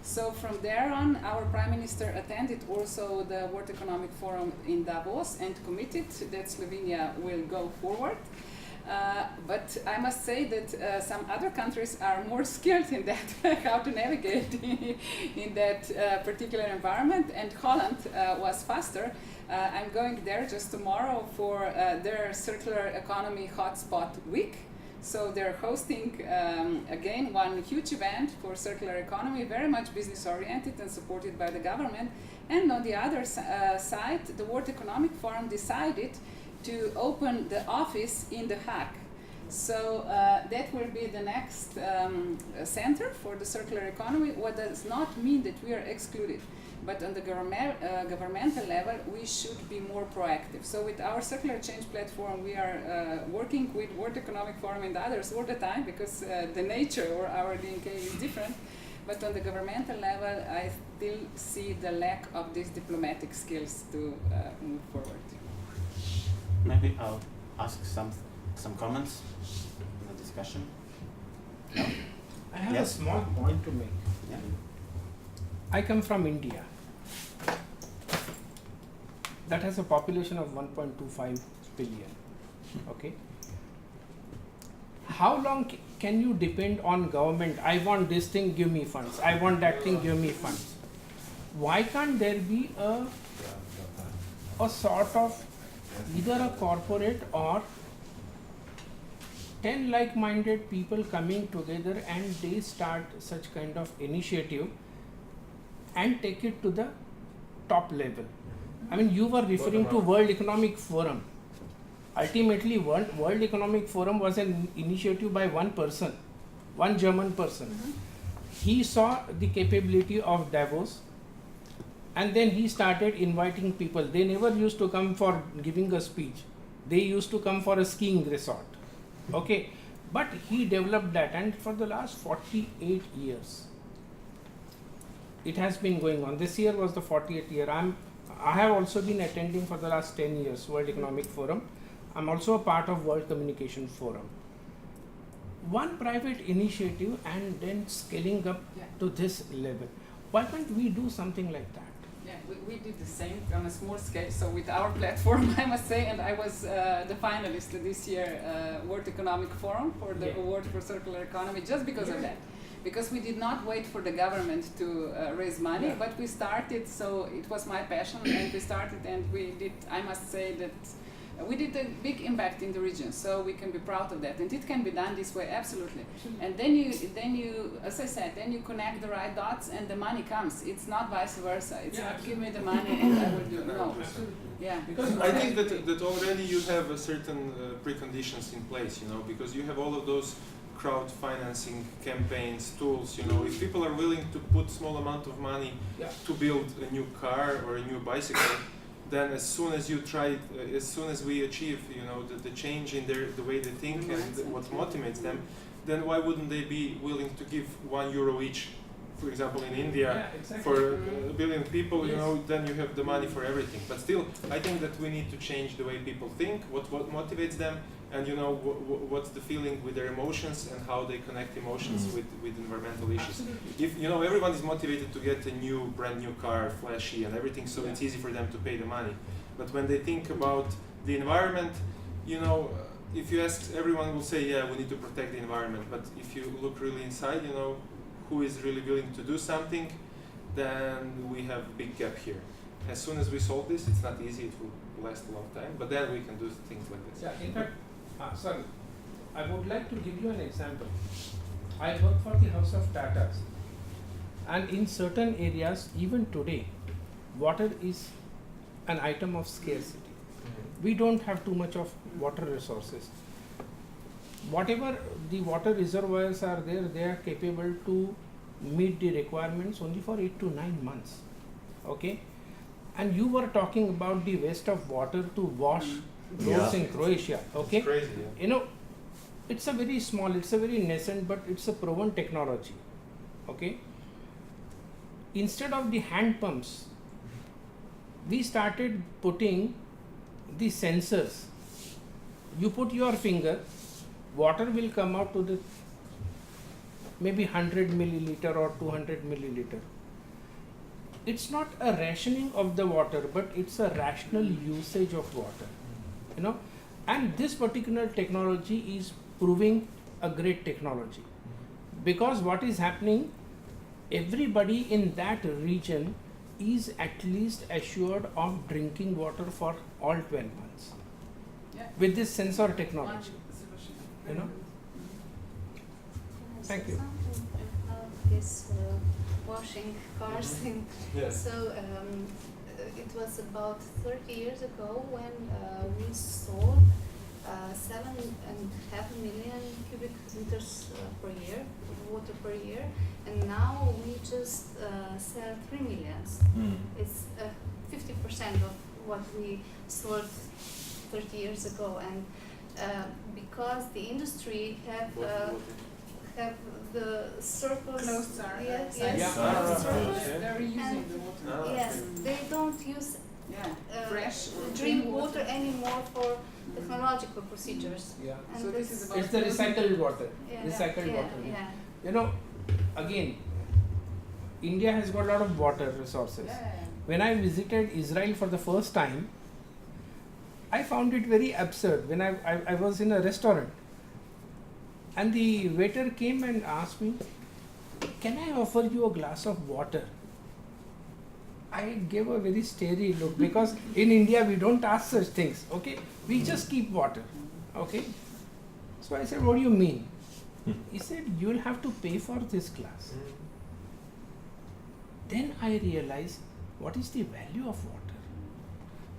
So from there on, our Prime Minister attended also the World Economic Forum in Davos and committed that Slovenia will go forward. But I must say that some other countries are more skilled in that, how to navigate in that particular environment, and Holland was faster. I'm going there just tomorrow for their circular economy hotspot week. So they're hosting again one huge event for circular economy, very much business oriented and supported by the government. And on the other side, the World Economic Forum decided to open the office in The Hague. So that will be the next center for the circular economy. What does not mean that we are excluded, but on the governmental level, we should be more proactive. So with our circular change platform, we are working with World Economic Forum and others all the time, because the nature or our DNA is different. But on the governmental level, I still see the lack of these diplomatic skills to move forward. Maybe I'll ask some comments in the discussion. No? I have Yes. a small point to make. Yeah. I come from India. That has a population of 1.25 billion. Okay. How long can you depend on government? I want this thing, give me funds. I want that thing, give me funds. Why can't there be a sort of either a corporate or 10 like-minded people coming together and they start such kind of initiative and take it to the top level? I mean, you were referring to World Economic Forum. Ultimately, World Economic Forum was an initiative by one person, one German person. He saw the capability of Davos, and then he started inviting people. They never used to come for giving a speech. They used to come for a skiing resort. Okay, but he developed that, and for the last 48 years, it has been going on. This year was the 48th year. I have also been attending for the last 10 years World Economic Forum. I'm also a part of World Communication Forum. One private initiative and then scaling up to this level. Why can't we do something like that? Yeah, we did the same on a small scale. So with our platform, I must say, and I was the finalist this year, World Economic Forum for the award for circular economy, just because of that. Because we did not wait for the government to raise money, but we started, so it was my passion, and we started, and we did, I must say that we did a big impact in the region, so we can be proud of that, and it can be done this way, absolutely. And then you, as I said, then you connect the right dots, and the money comes. It's not vice versa. It's not give me the money and I will do. No. Yeah. Because I think that already you have a certain preconditions in place, because you have all of those crowd financing campaigns, tools, if people are willing to put small amount of money to build a new car or a new bicycle, then as soon as you try, as soon as we achieve, the change in the way they think and what motivates them, then why wouldn't they be willing to give €1 each? For example, in India, for a billion people, then you have the money for everything. But still, I think that we need to change the way people think, what motivates them, and what's the feeling with their emotions and how they connect emotions with environmental issues. If everyone is motivated to get a brand new car, flashy and everything, so it's easy for them to pay the money. But when they think about the environment, if you ask, everyone will say, yeah, we need to protect the environment. But if you look really inside, who is really willing to do something, then we have a big gap here. As soon as we solve this, it's not easy, it will last a long time, but then we can do things like this. Yeah, in fact, sorry, I would like to give you an example. I work for the House of Tatas, and in certain areas, even today, water is an item of scarcity. We don't have too much of water resources. Whatever the water reservoirs are there, they are capable to meet the requirements only for 8 to 9 months. Okay? And you were talking about the waste of water to wash roads in Croatia. Okay? It's crazy, yeah. It's a very small, it's a very nascent, but it's a proven technology. Okay? Instead of the hand pumps, we started putting the sensors. You put your finger, water will come out to the maybe 100 milliliter or 200 milliliter. It's not a rationing of the water, but it's a rational usage of water. And this particular technology is proving a great technology, because what is happening, everybody in that region is at least assured of drinking water for all 12 months Yeah. with this sensor technology, One solution. you know. Thank you. Something about this washing cars thing. Yes. So it was about 30 years ago when we sold 7.5 million cubic meters per year of water per year, and now we just sell 3 millions. It's 50% of what we sold 30 years ago, and because the industry have the circles. Closed are Yes, sites. yes, Yeah. circles. They're reusing And the water. yes, they don't use Fresh or drink water anymore for technological procedures. Yeah. And So this is about It's the recycled water. yeah, Recycled yeah, water. Yeah. You know, again, India has got a lot of water resources. When I visited Israel for the first time, I found it very absurd. When I was in a restaurant, and the waiter came and asked me, "Can I offer you a glass of water?" I gave a very starey look, because in India we don't ask such things. Okay, we just keep water. Okay, so I said, "What do you mean?" He said, "You'll have to pay for this glass." Then I realized, what is the value of water?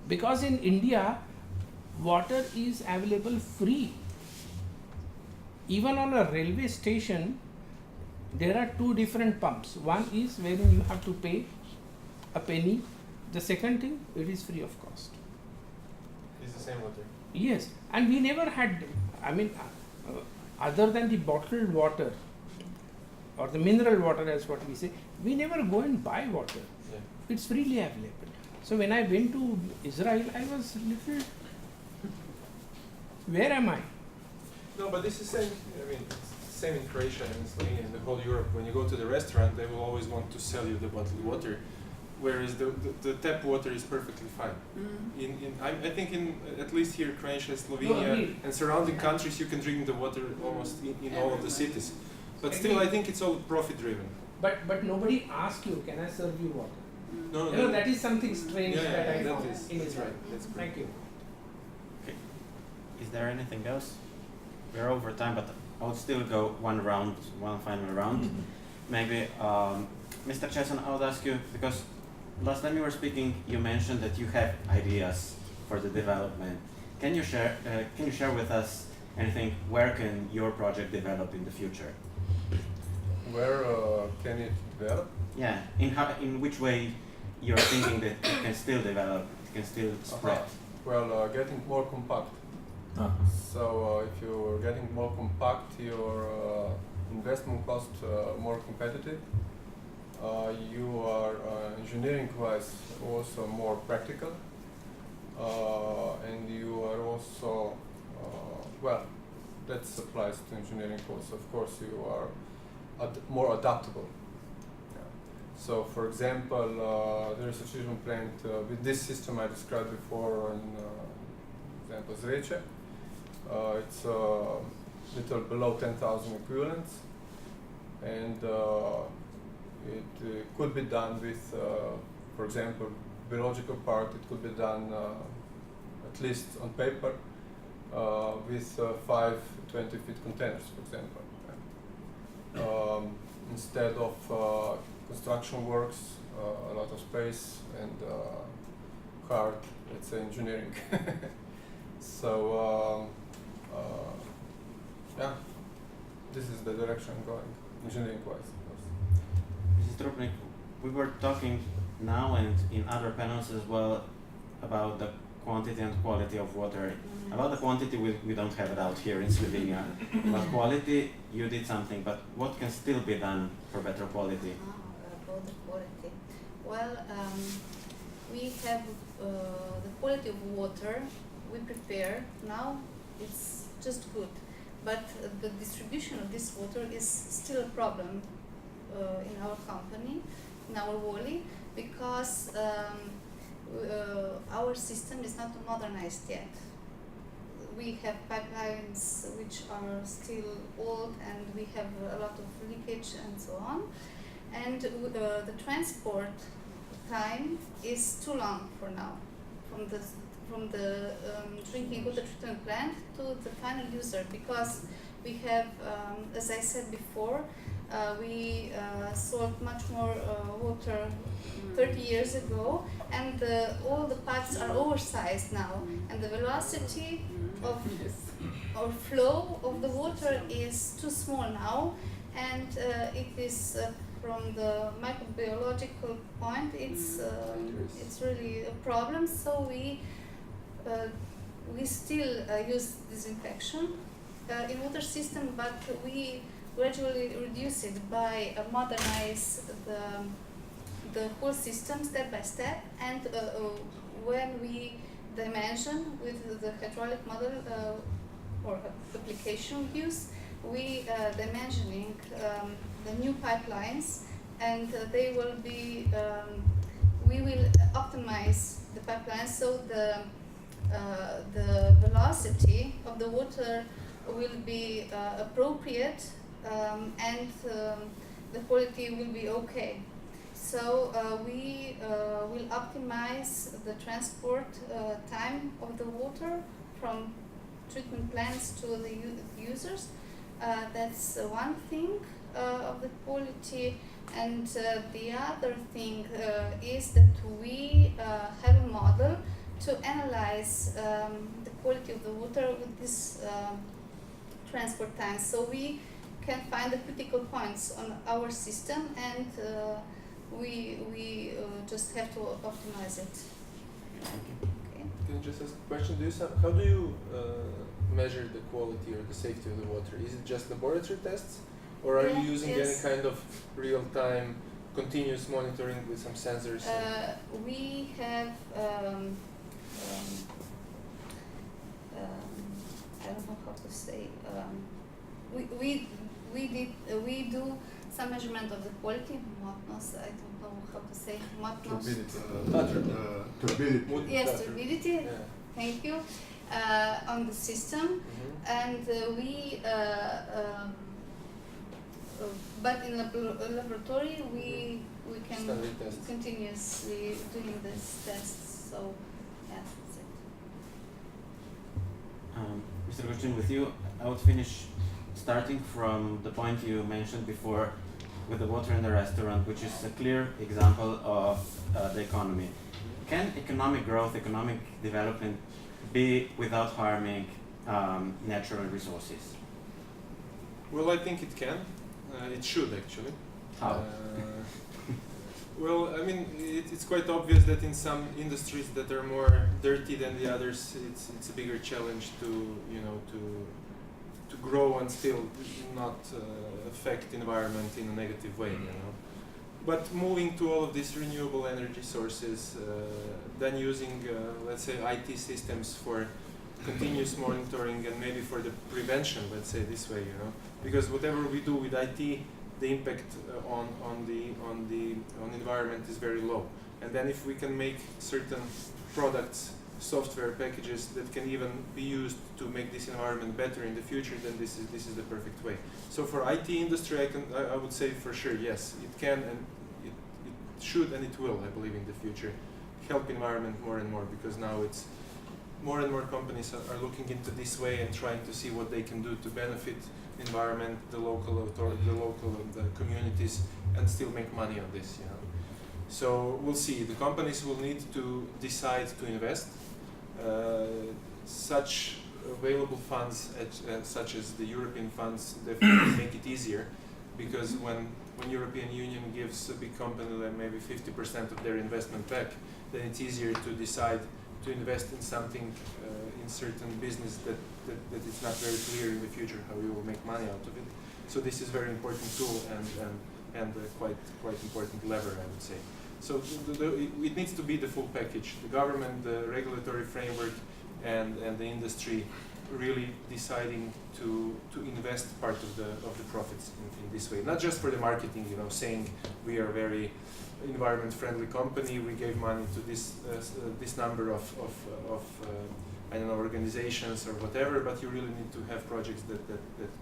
Because in India, water is available free. Even on a railway station, there are two different pumps. One is wherein you have to pay a penny. The second thing, it is free of cost. It's the same water. Yes, and we never had, other than the bottled water or the mineral water, as what we say, we never go and buy water. Yeah. It's freely available. So when I went to Israel, I was little, where am I? No, but this is same. I mean, it's same in Croatia and Slovenia and the whole Europe. When you go to the restaurant, they will always want to sell you the bottled water, whereas the tap water is perfectly fine. I think in at least here, Croatia, Slovenia, agreed. and surrounding countries, you can drink the water almost in all of the cities. But still, I think it's all profit driven. But nobody asks you, can I serve you water? No, You know, that is something strange Yeah, that I that found is- in that's Israel. right, that's Thank you. Is there anything else? We're over time, but I would still go one final round. Maybe, Mr. Chesson, I would ask you, because last time you were speaking, you mentioned that you have ideas for the development. Can you share with us anything? Where can your project develop in the future? Where can it develop? Yeah, in which way you're thinking that it can still develop, it can still spread? Well, getting more compact. So if you're getting more compact, your investment cost more competitive. You are engineering-wise also more practical, and you are also well. That applies to engineering course. Of course, you are more adaptable. Yeah. So, for example, there is a fusion plant with this system I described before. In example, Zreče. It's a little below 10,000 equivalents, and it could be done with, for example, biological part. It could be done at least on paper with 5 20-feet containers, for example. Instead of construction works, a lot of space and hard, let's say, engineering. So. Yeah, this is the direction I'm going, engineering-wise, of course. Mrs. Trupnik, we were talking now and in other panels as well about the quantity and quality of water. About the quantity, we don't have it out here in Slovenia. About quality, you did something, but what can still be done for better quality? About the quality. Well, we have the quality of water we prepare now. It's just good, but the distribution of this water is still a problem in our company, in our Wally, because our system is not modernized yet. we have pipelines which are still old and we have a lot of leakage and so on. And the transport time is too long for now, from the drinking water treatment plant to the final user, because we have, as I said before, we sold much more water 30 years ago, and all the pipes are oversized now, and the velocity of or flow of the water is too small now, and it is from the microbiological point, it's really a problem. So we still use disinfection in water system, but we gradually reduce it by modernize the whole system step by step, and when we dimension with the hydraulic model or application use, we dimensioning the new pipelines, and they will be we will optimize the pipelines so the velocity of the water will be appropriate, and the quality will be okay. So we will optimize the transport time of the water from treatment plants to the users. That's one thing of the quality, and the other thing is that we have a model to analyze the quality of the water with this transport time. So we can find the critical points on our system, and we just have to optimize it. Okay. Can I just ask a question? How do you measure the quality or the safety of the water? Is it just laboratory tests, or are you using any kind of real-time, continuous monitoring with some sensors? We have I don't know how to say. We do some measurement of the quality. I don't know how to say. Turbidity. Yes, turbidity. Yeah. Thank you. On the system, and but in laboratory we can continuously doing this tests. So yeah, that's it. Mr. Gostin, with you, I would finish starting from the point you mentioned before with the water in the restaurant, which is a clear example of the economy. Can economic growth, economic development be without harming natural resources? Well, I think it can. It should actually. How? Well, I mean, it's quite obvious that in some industries that are more dirty than the others, it's a bigger challenge to to grow and still not affect the environment in a negative way, But moving to all of these renewable energy sources, then using, let's say, IT systems for continuous monitoring and maybe for the prevention, let's say this way, because whatever we do with IT, the impact on the environment is very low. And then if we can make certain products, software packages that can even be used to make this environment better in the future, then this is the perfect way. So for IT industry, I would say for sure yes, it can, and it should and it will, I believe, in the future help environment more and more, because now it's more and more companies are looking into this way and trying to see what they can do to benefit environment, the local authority, the communities, and still make money on this, So we'll see. The companies will need to decide to invest. Such available funds, such as the European funds, definitely make it easier, because when European Union gives a big company like maybe 50% of their investment back, then it's easier to decide to invest in something, in certain business that it's not very clear in the future how you will make money out of it. So this is a very important tool and a quite important lever, I would say. So it needs to be the full package: the government, the regulatory framework, and the industry really deciding to invest part of the profits in this way. Not just for the marketing, saying we are a very environment friendly company, we gave money to this number of I don't know, organizations or whatever, but you really need to have projects that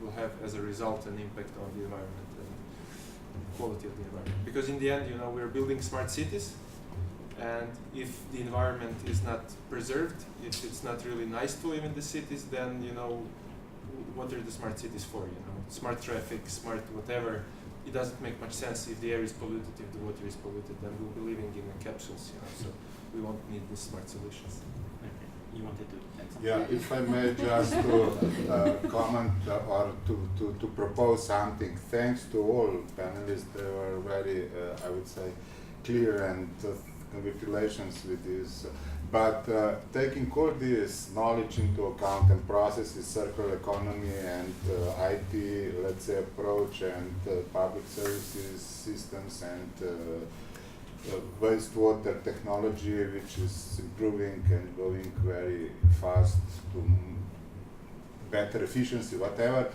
will have as a result an impact on the environment and quality of the environment. Because in the end, you know, we're building smart cities, and if the environment is not preserved, if it's not really nice to live in the cities, then, you know, what are the smart cities for, you know? Smart traffic, smart whatever, it doesn't make much sense if the air is polluted, if the water is polluted, then we'll be living in capsules, you know, so we won't need these smart solutions. Okay. You wanted to add something? Yeah, if I may just to comment or to propose something. Thanks to all panelists, they were very, I would say, clear, and congratulations with this. But taking all this knowledge into account and processes, circular economy and IT, let's say, approach, and public services systems, and wastewater technology, which is improving and going very fast to better efficiency, whatever.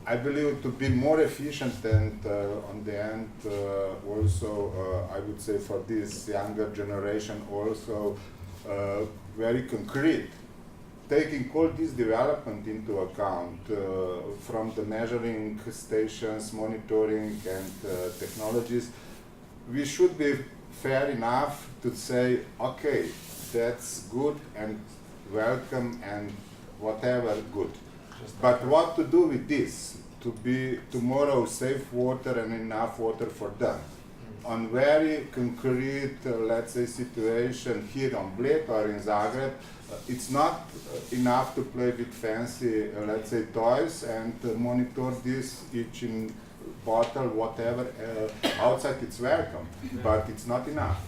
I believe to be more efficient, and on the end also I would say for this younger generation also very concrete. Taking all this development into account, from the measuring stations, monitoring, and technologies, we should be fair enough to say, okay, that's good and welcome and whatever good. But what to do with this? To be tomorrow safe water and enough water for them. On very concrete, let's say, situation here on Bled or in Zagreb, it's not enough to play with fancy, let's say, toys and monitor this each in bottle, whatever, outside it's welcome, but it's not enough.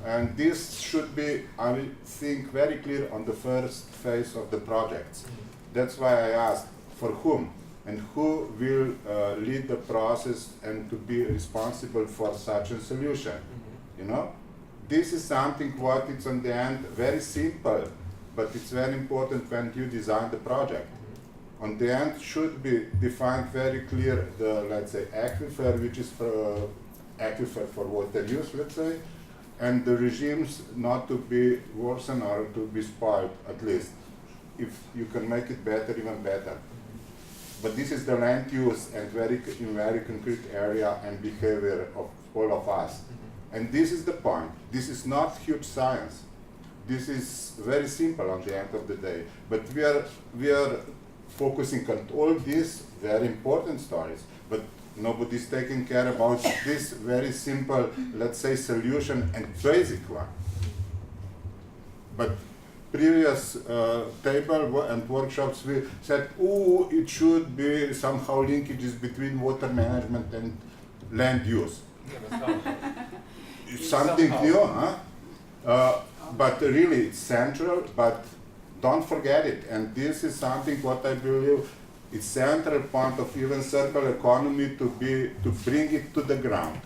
And this should be, I think, very clear on the first phase of the projects. That's why I asked for whom and who will lead the process and to be responsible for such a solution. You know, this is something what it's on the end very simple, but it's very important when you design the project. On the end should be defined very clear the, let's say, aquifer, which is for aquifer for water use, let's say, and the regimes not to be worsened or to be spoiled, at least. If you can make it better, even better. But this is the land use and in very concrete area and behavior of all of us. And this is the point. This is not huge science. This is very simple on the end of the day. But we are focusing on all these very important stories. But nobody's taking care about this very simple, let's say, solution and basic one. But previous table and workshops, we said, oh, it should be somehow linkages between water management and land use. It's something new, huh? But really, it's central, but don't forget it. And this is something what I believe is central point of even circular economy to bring it to the ground.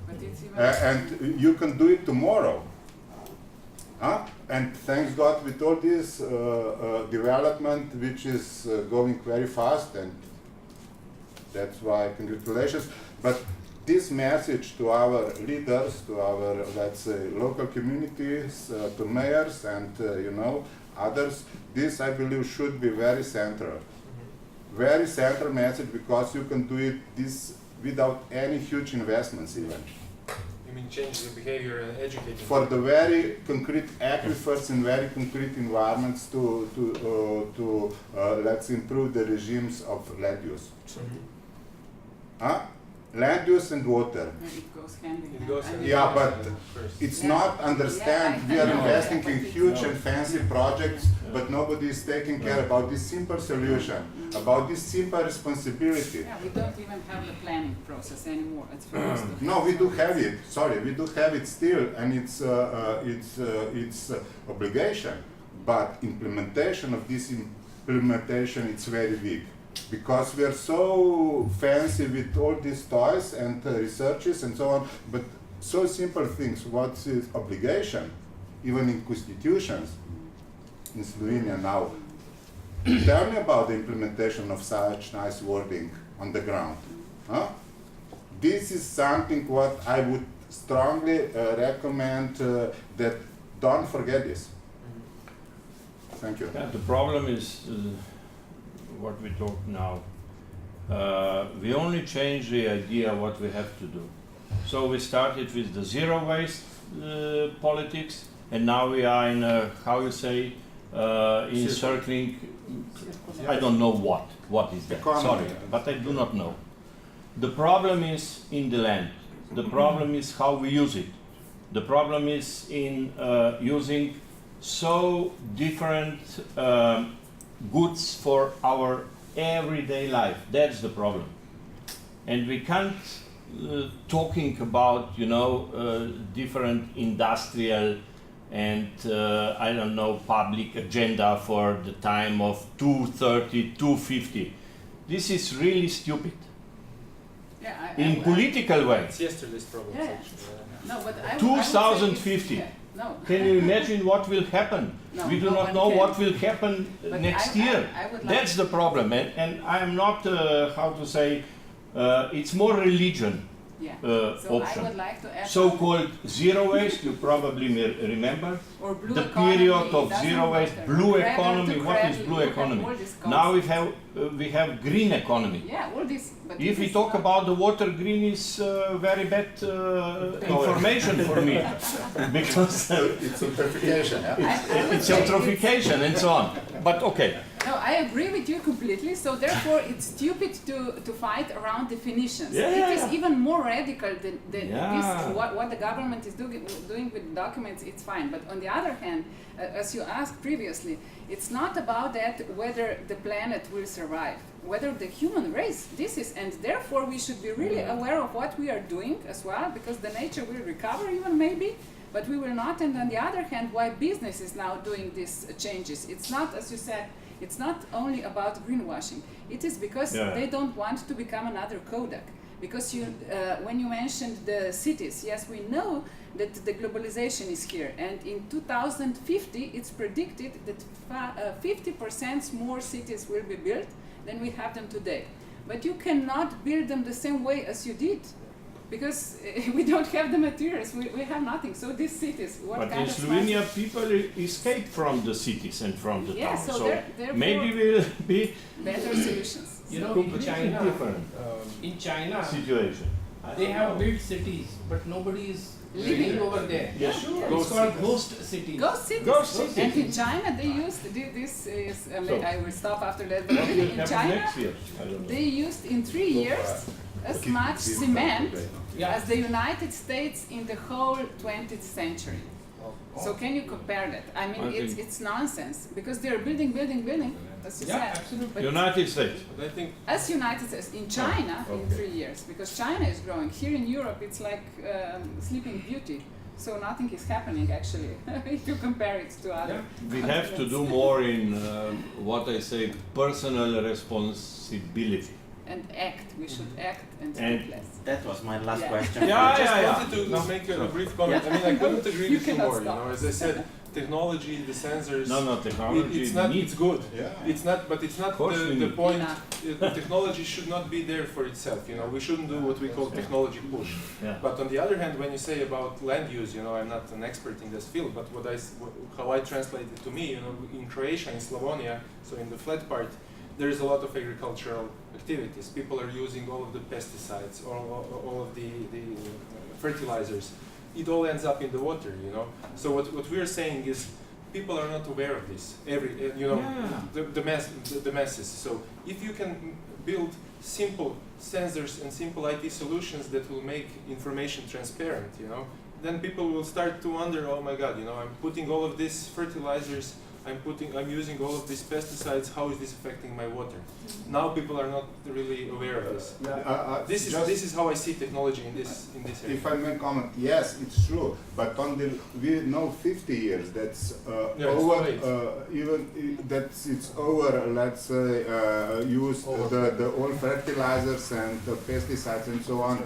But it's even And you can do it tomorrow. And thanks God with all this development, which is going very fast, and that's why congratulations. But this message to our leaders, to our, let's say, local communities, to mayors and, you know, others, this I believe should be very central. Very central message, because you can do it this without any huge investments even. You mean change the behavior and educating? For the very concrete aquifers in very concrete environments to let's improve the regimes of land use. Land use and water. it goes hand in It hand. goes I hand mean, in Yeah, but First. it's Yeah. not understand. Yeah, We are I know. investing But in it's huge not. and fancy projects, but nobody is taking care about this simple solution, about this simple responsibility. Yeah, we don't even have the planning process anymore. It's for us to No, we do have it. Sorry, we do have it still, and it's obligation. But implementation of this implementation, it's very weak, because we are so fancy with all these toys and researches and so on. But so simple things. What is obligation, even in constitutions in Slovenia now? Tell me about the implementation of such nice wording on the ground. Huh? This is something what I would strongly recommend that don't forget this. Thank you. Yeah, the problem is what we talk now. We only change the idea what we have to do. So we started with the zero waste politics, and now we are in a, how you say, encircling, I don't know what is that, Economy. sorry, but I do not know. The problem is in the land. The problem is how we use it. The problem is in using so different goods for our everyday life. That's the problem. And we can't talking about, you know, different industrial and I don't know, public agenda for the time of 230, 250. This is really stupid. Yeah, In political way. It's yesterday's problem. Yeah. Actually. No, but I would 2050. say no. Can you imagine what will happen? No, We do no not one know can. what will happen But next I year. would like That's the problem. And I am not, how to say, it's more religion Yeah. So option. I would like to add So-called zero waste, you probably remember. or blue The economy, period it of doesn't zero waste, matter. blue Cradle economy. to What is cradle, blue you have economy? all these Now concepts. we have green economy. Yeah, all this. But If it we is talk not- about the water, green is very bad information for me because It's simplification, yeah? I would it's say eutrophication and so on. But okay, No, I agree with you completely. So therefore, it's stupid to fight around definitions. It is even more radical than this. What the government is doing with documents. It's fine. But on the other hand, as you asked previously, it's not about that whether the planet will survive, whether the human race. This is, and therefore we should be really aware of what we are doing as well, because the nature will recover even maybe. But we will not. And on the other hand, why business is now doing these changes? It's not, as you said, it's not only about greenwashing. It is because they don't want to become another Kodak. Because you, when you mentioned the cities, yes, we know that the globalization is here. And in 2050, it's predicted that 50% more cities will be built than we have them today. But you cannot build them the same way as you did. Because we don't have the materials, we have nothing. So these cities, what but kind in of Slovenia people escape from the cities and from the towns. so So therefore maybe we'll be better solutions. You know, in completely China, different in China, situation. they have built cities, but nobody is living over there. Yes, sure. It's called ghost cities. Ghost cities. Ghost cities. And in China, they used this is. So, I will stop after that. But What will in happen China, next year? I don't know. they used in 3 years as much cement Yeah. as the United States in the whole 20th century. So can you compare that? I mean, I think- it's nonsense because they are building, as you Yeah, said. absolutely. But United States. But I think as United States, in China, in okay. 3 years, because China is growing. Here in Europe, it's like Sleeping Beauty. So nothing is happening actually, if you compare it to other. We have to do more in what I say personal responsibility. And act. We should act and And speak less. That was my last Yeah. question. I just wanted to No, make sorry. a brief comment. I mean, I couldn't agree You with you cannot more. You stop. know, as I said, technology, the sensors. No, technology It's not. needs. It's good. Yeah. It's not. But it's not course we the need. point. Enough. Technology should not be there for itself. You know, we shouldn't do what we call technology push. Yeah. But on the other hand, when you say about land use, you know, I'm not an expert in this field, but how I translate it to me, you know, in Croatia, in Slavonia, so in the flat part, there is a lot of agricultural activities. People are using all of the pesticides, all of the fertilizers. It all ends up in the water, you know. So what we are saying is, people are not aware of this. The masses. So if you can build simple sensors and simple IT solutions that will make information transparent, you know, then people will start to wonder, oh my God, you know, I'm putting all of these fertilizers, I'm using all of these pesticides. How is this affecting my water? Now people are not really aware of this. This is how I see technology in this area. If I may comment, yes, it's true. But we know 50 years. That's over. Even it's over. Let's say use the all fertilizers and pesticides and so on.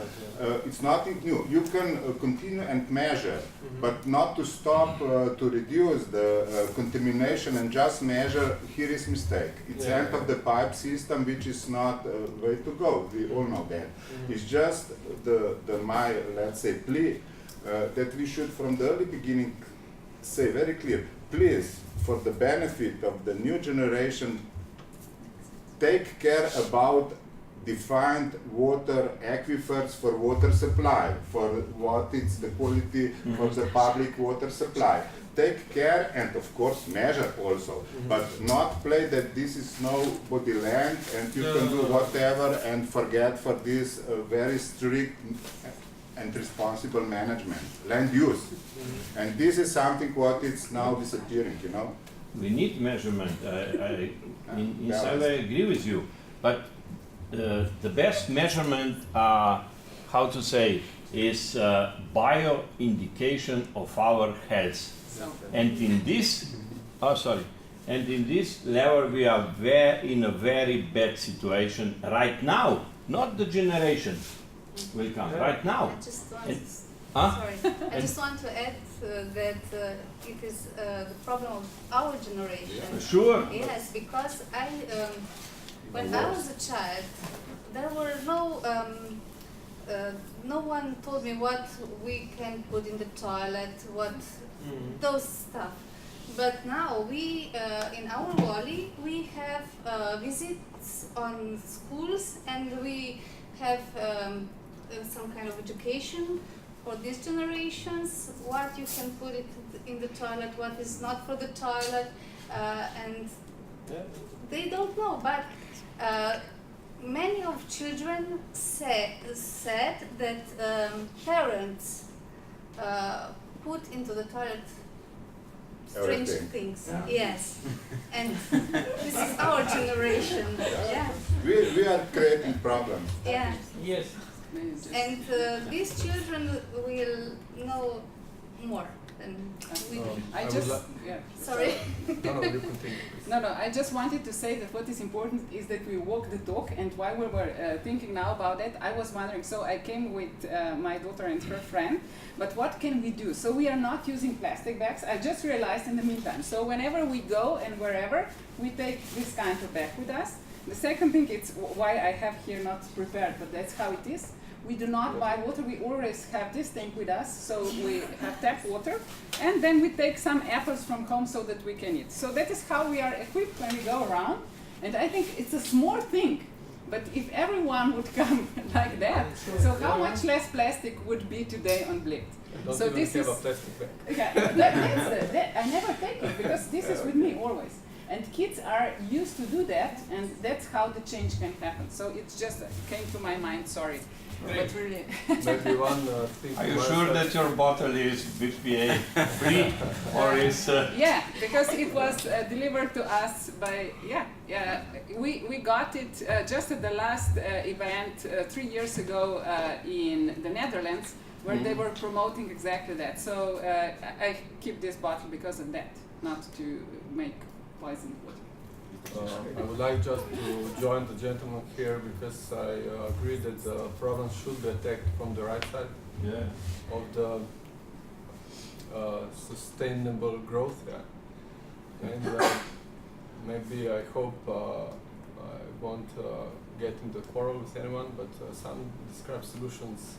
It's nothing new. You can continue and measure, but not to stop to reduce the contamination and just measure. Here is mistake. It's end of the pipe system, which is not way to go. We all know that. It's just my, let's say, plea that we should from the early beginning say very clear, please, for the benefit of the new generation, take care about defined water aquifers for water supply, for what is the quality for the public water supply. Take care and of course measure also, but not play that this is nobody land and you can do whatever and forget for this very strict and responsible management, land use. And this is something what is now disappearing, you know. We need measurement. In some way I agree with you, but the best measurement, how to say, is bio indication of our health. And in this, and in this level we are in a very bad situation right now. Not the generation will come right now. I just want And- sorry. I just want to add that it is the problem of our generation. Sure. Yes, because when I was a child, there were no one told me what we can put in the toilet, what those stuff. But now we, in our Wally, we have visits on schools and we have some kind of education for these generations, what you can put it in the toilet, what is not for the toilet, and they don't know, but many of children said that parents put into the toilet strange Everything. things. Yes, and this is our generation. Yeah, We are creating problems. yeah, Yes. and these children will know more than we do. I I just, would yeah. Sorry. No, you continue. please. No, I just wanted to say that what is important is that we walk the talk, and while we were thinking now about it, I was wondering, so I came with my daughter and her friend, but what can we do? So we are not using plastic bags, I just realized in the meantime. So whenever we go and wherever, we take this kind of bag with us. The second thing, it's why I have here not prepared, but that's how it is. We do not buy water, we always have this thing with us, so we have tap water, and then we take some apples from home so that we can eat. So that is how we are equipped when we go around, and I think it's a small thing, but if everyone would come like that, so how much less plastic would be today on Blicht? Don't So even this have is- a plastic bag. Yeah, I never take it, because this is with me always. And kids are used to do that, and that's how the change can happen. So it's just came to my mind, sorry. But really, Maybe one thing. Are you from my sure side. that your bottle is BPA free or is yeah, because it was delivered to us by, we got it just at the last event 3 years ago in the Netherlands, where they were promoting exactly that. So I keep this bottle because of that, not to make poison water. I would like just to join the gentleman here because I agree that the problem should be attacked from the right side of the sustainable growth. Yeah. And maybe I hope I won't get into quarrel with anyone, but some described solutions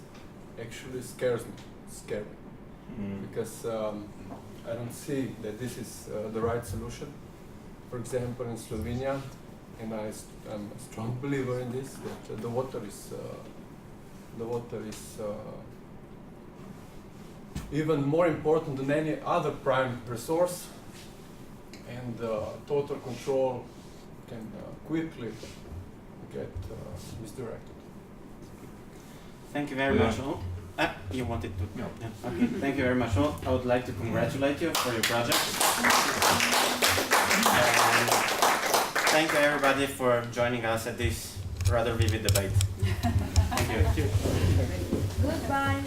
actually scare me because I don't see that this is the right solution. For example, in Slovenia, and I'm a strong believer in this, that the water is even more important than any other prime resource, and total control can quickly get misdirected. Thank you very much all. You wanted to? No. Yeah. Okay. Thank you very much all. I would like to congratulate you for your project. And thank you everybody for joining us at this rather vivid debate. Thank you. Goodbye.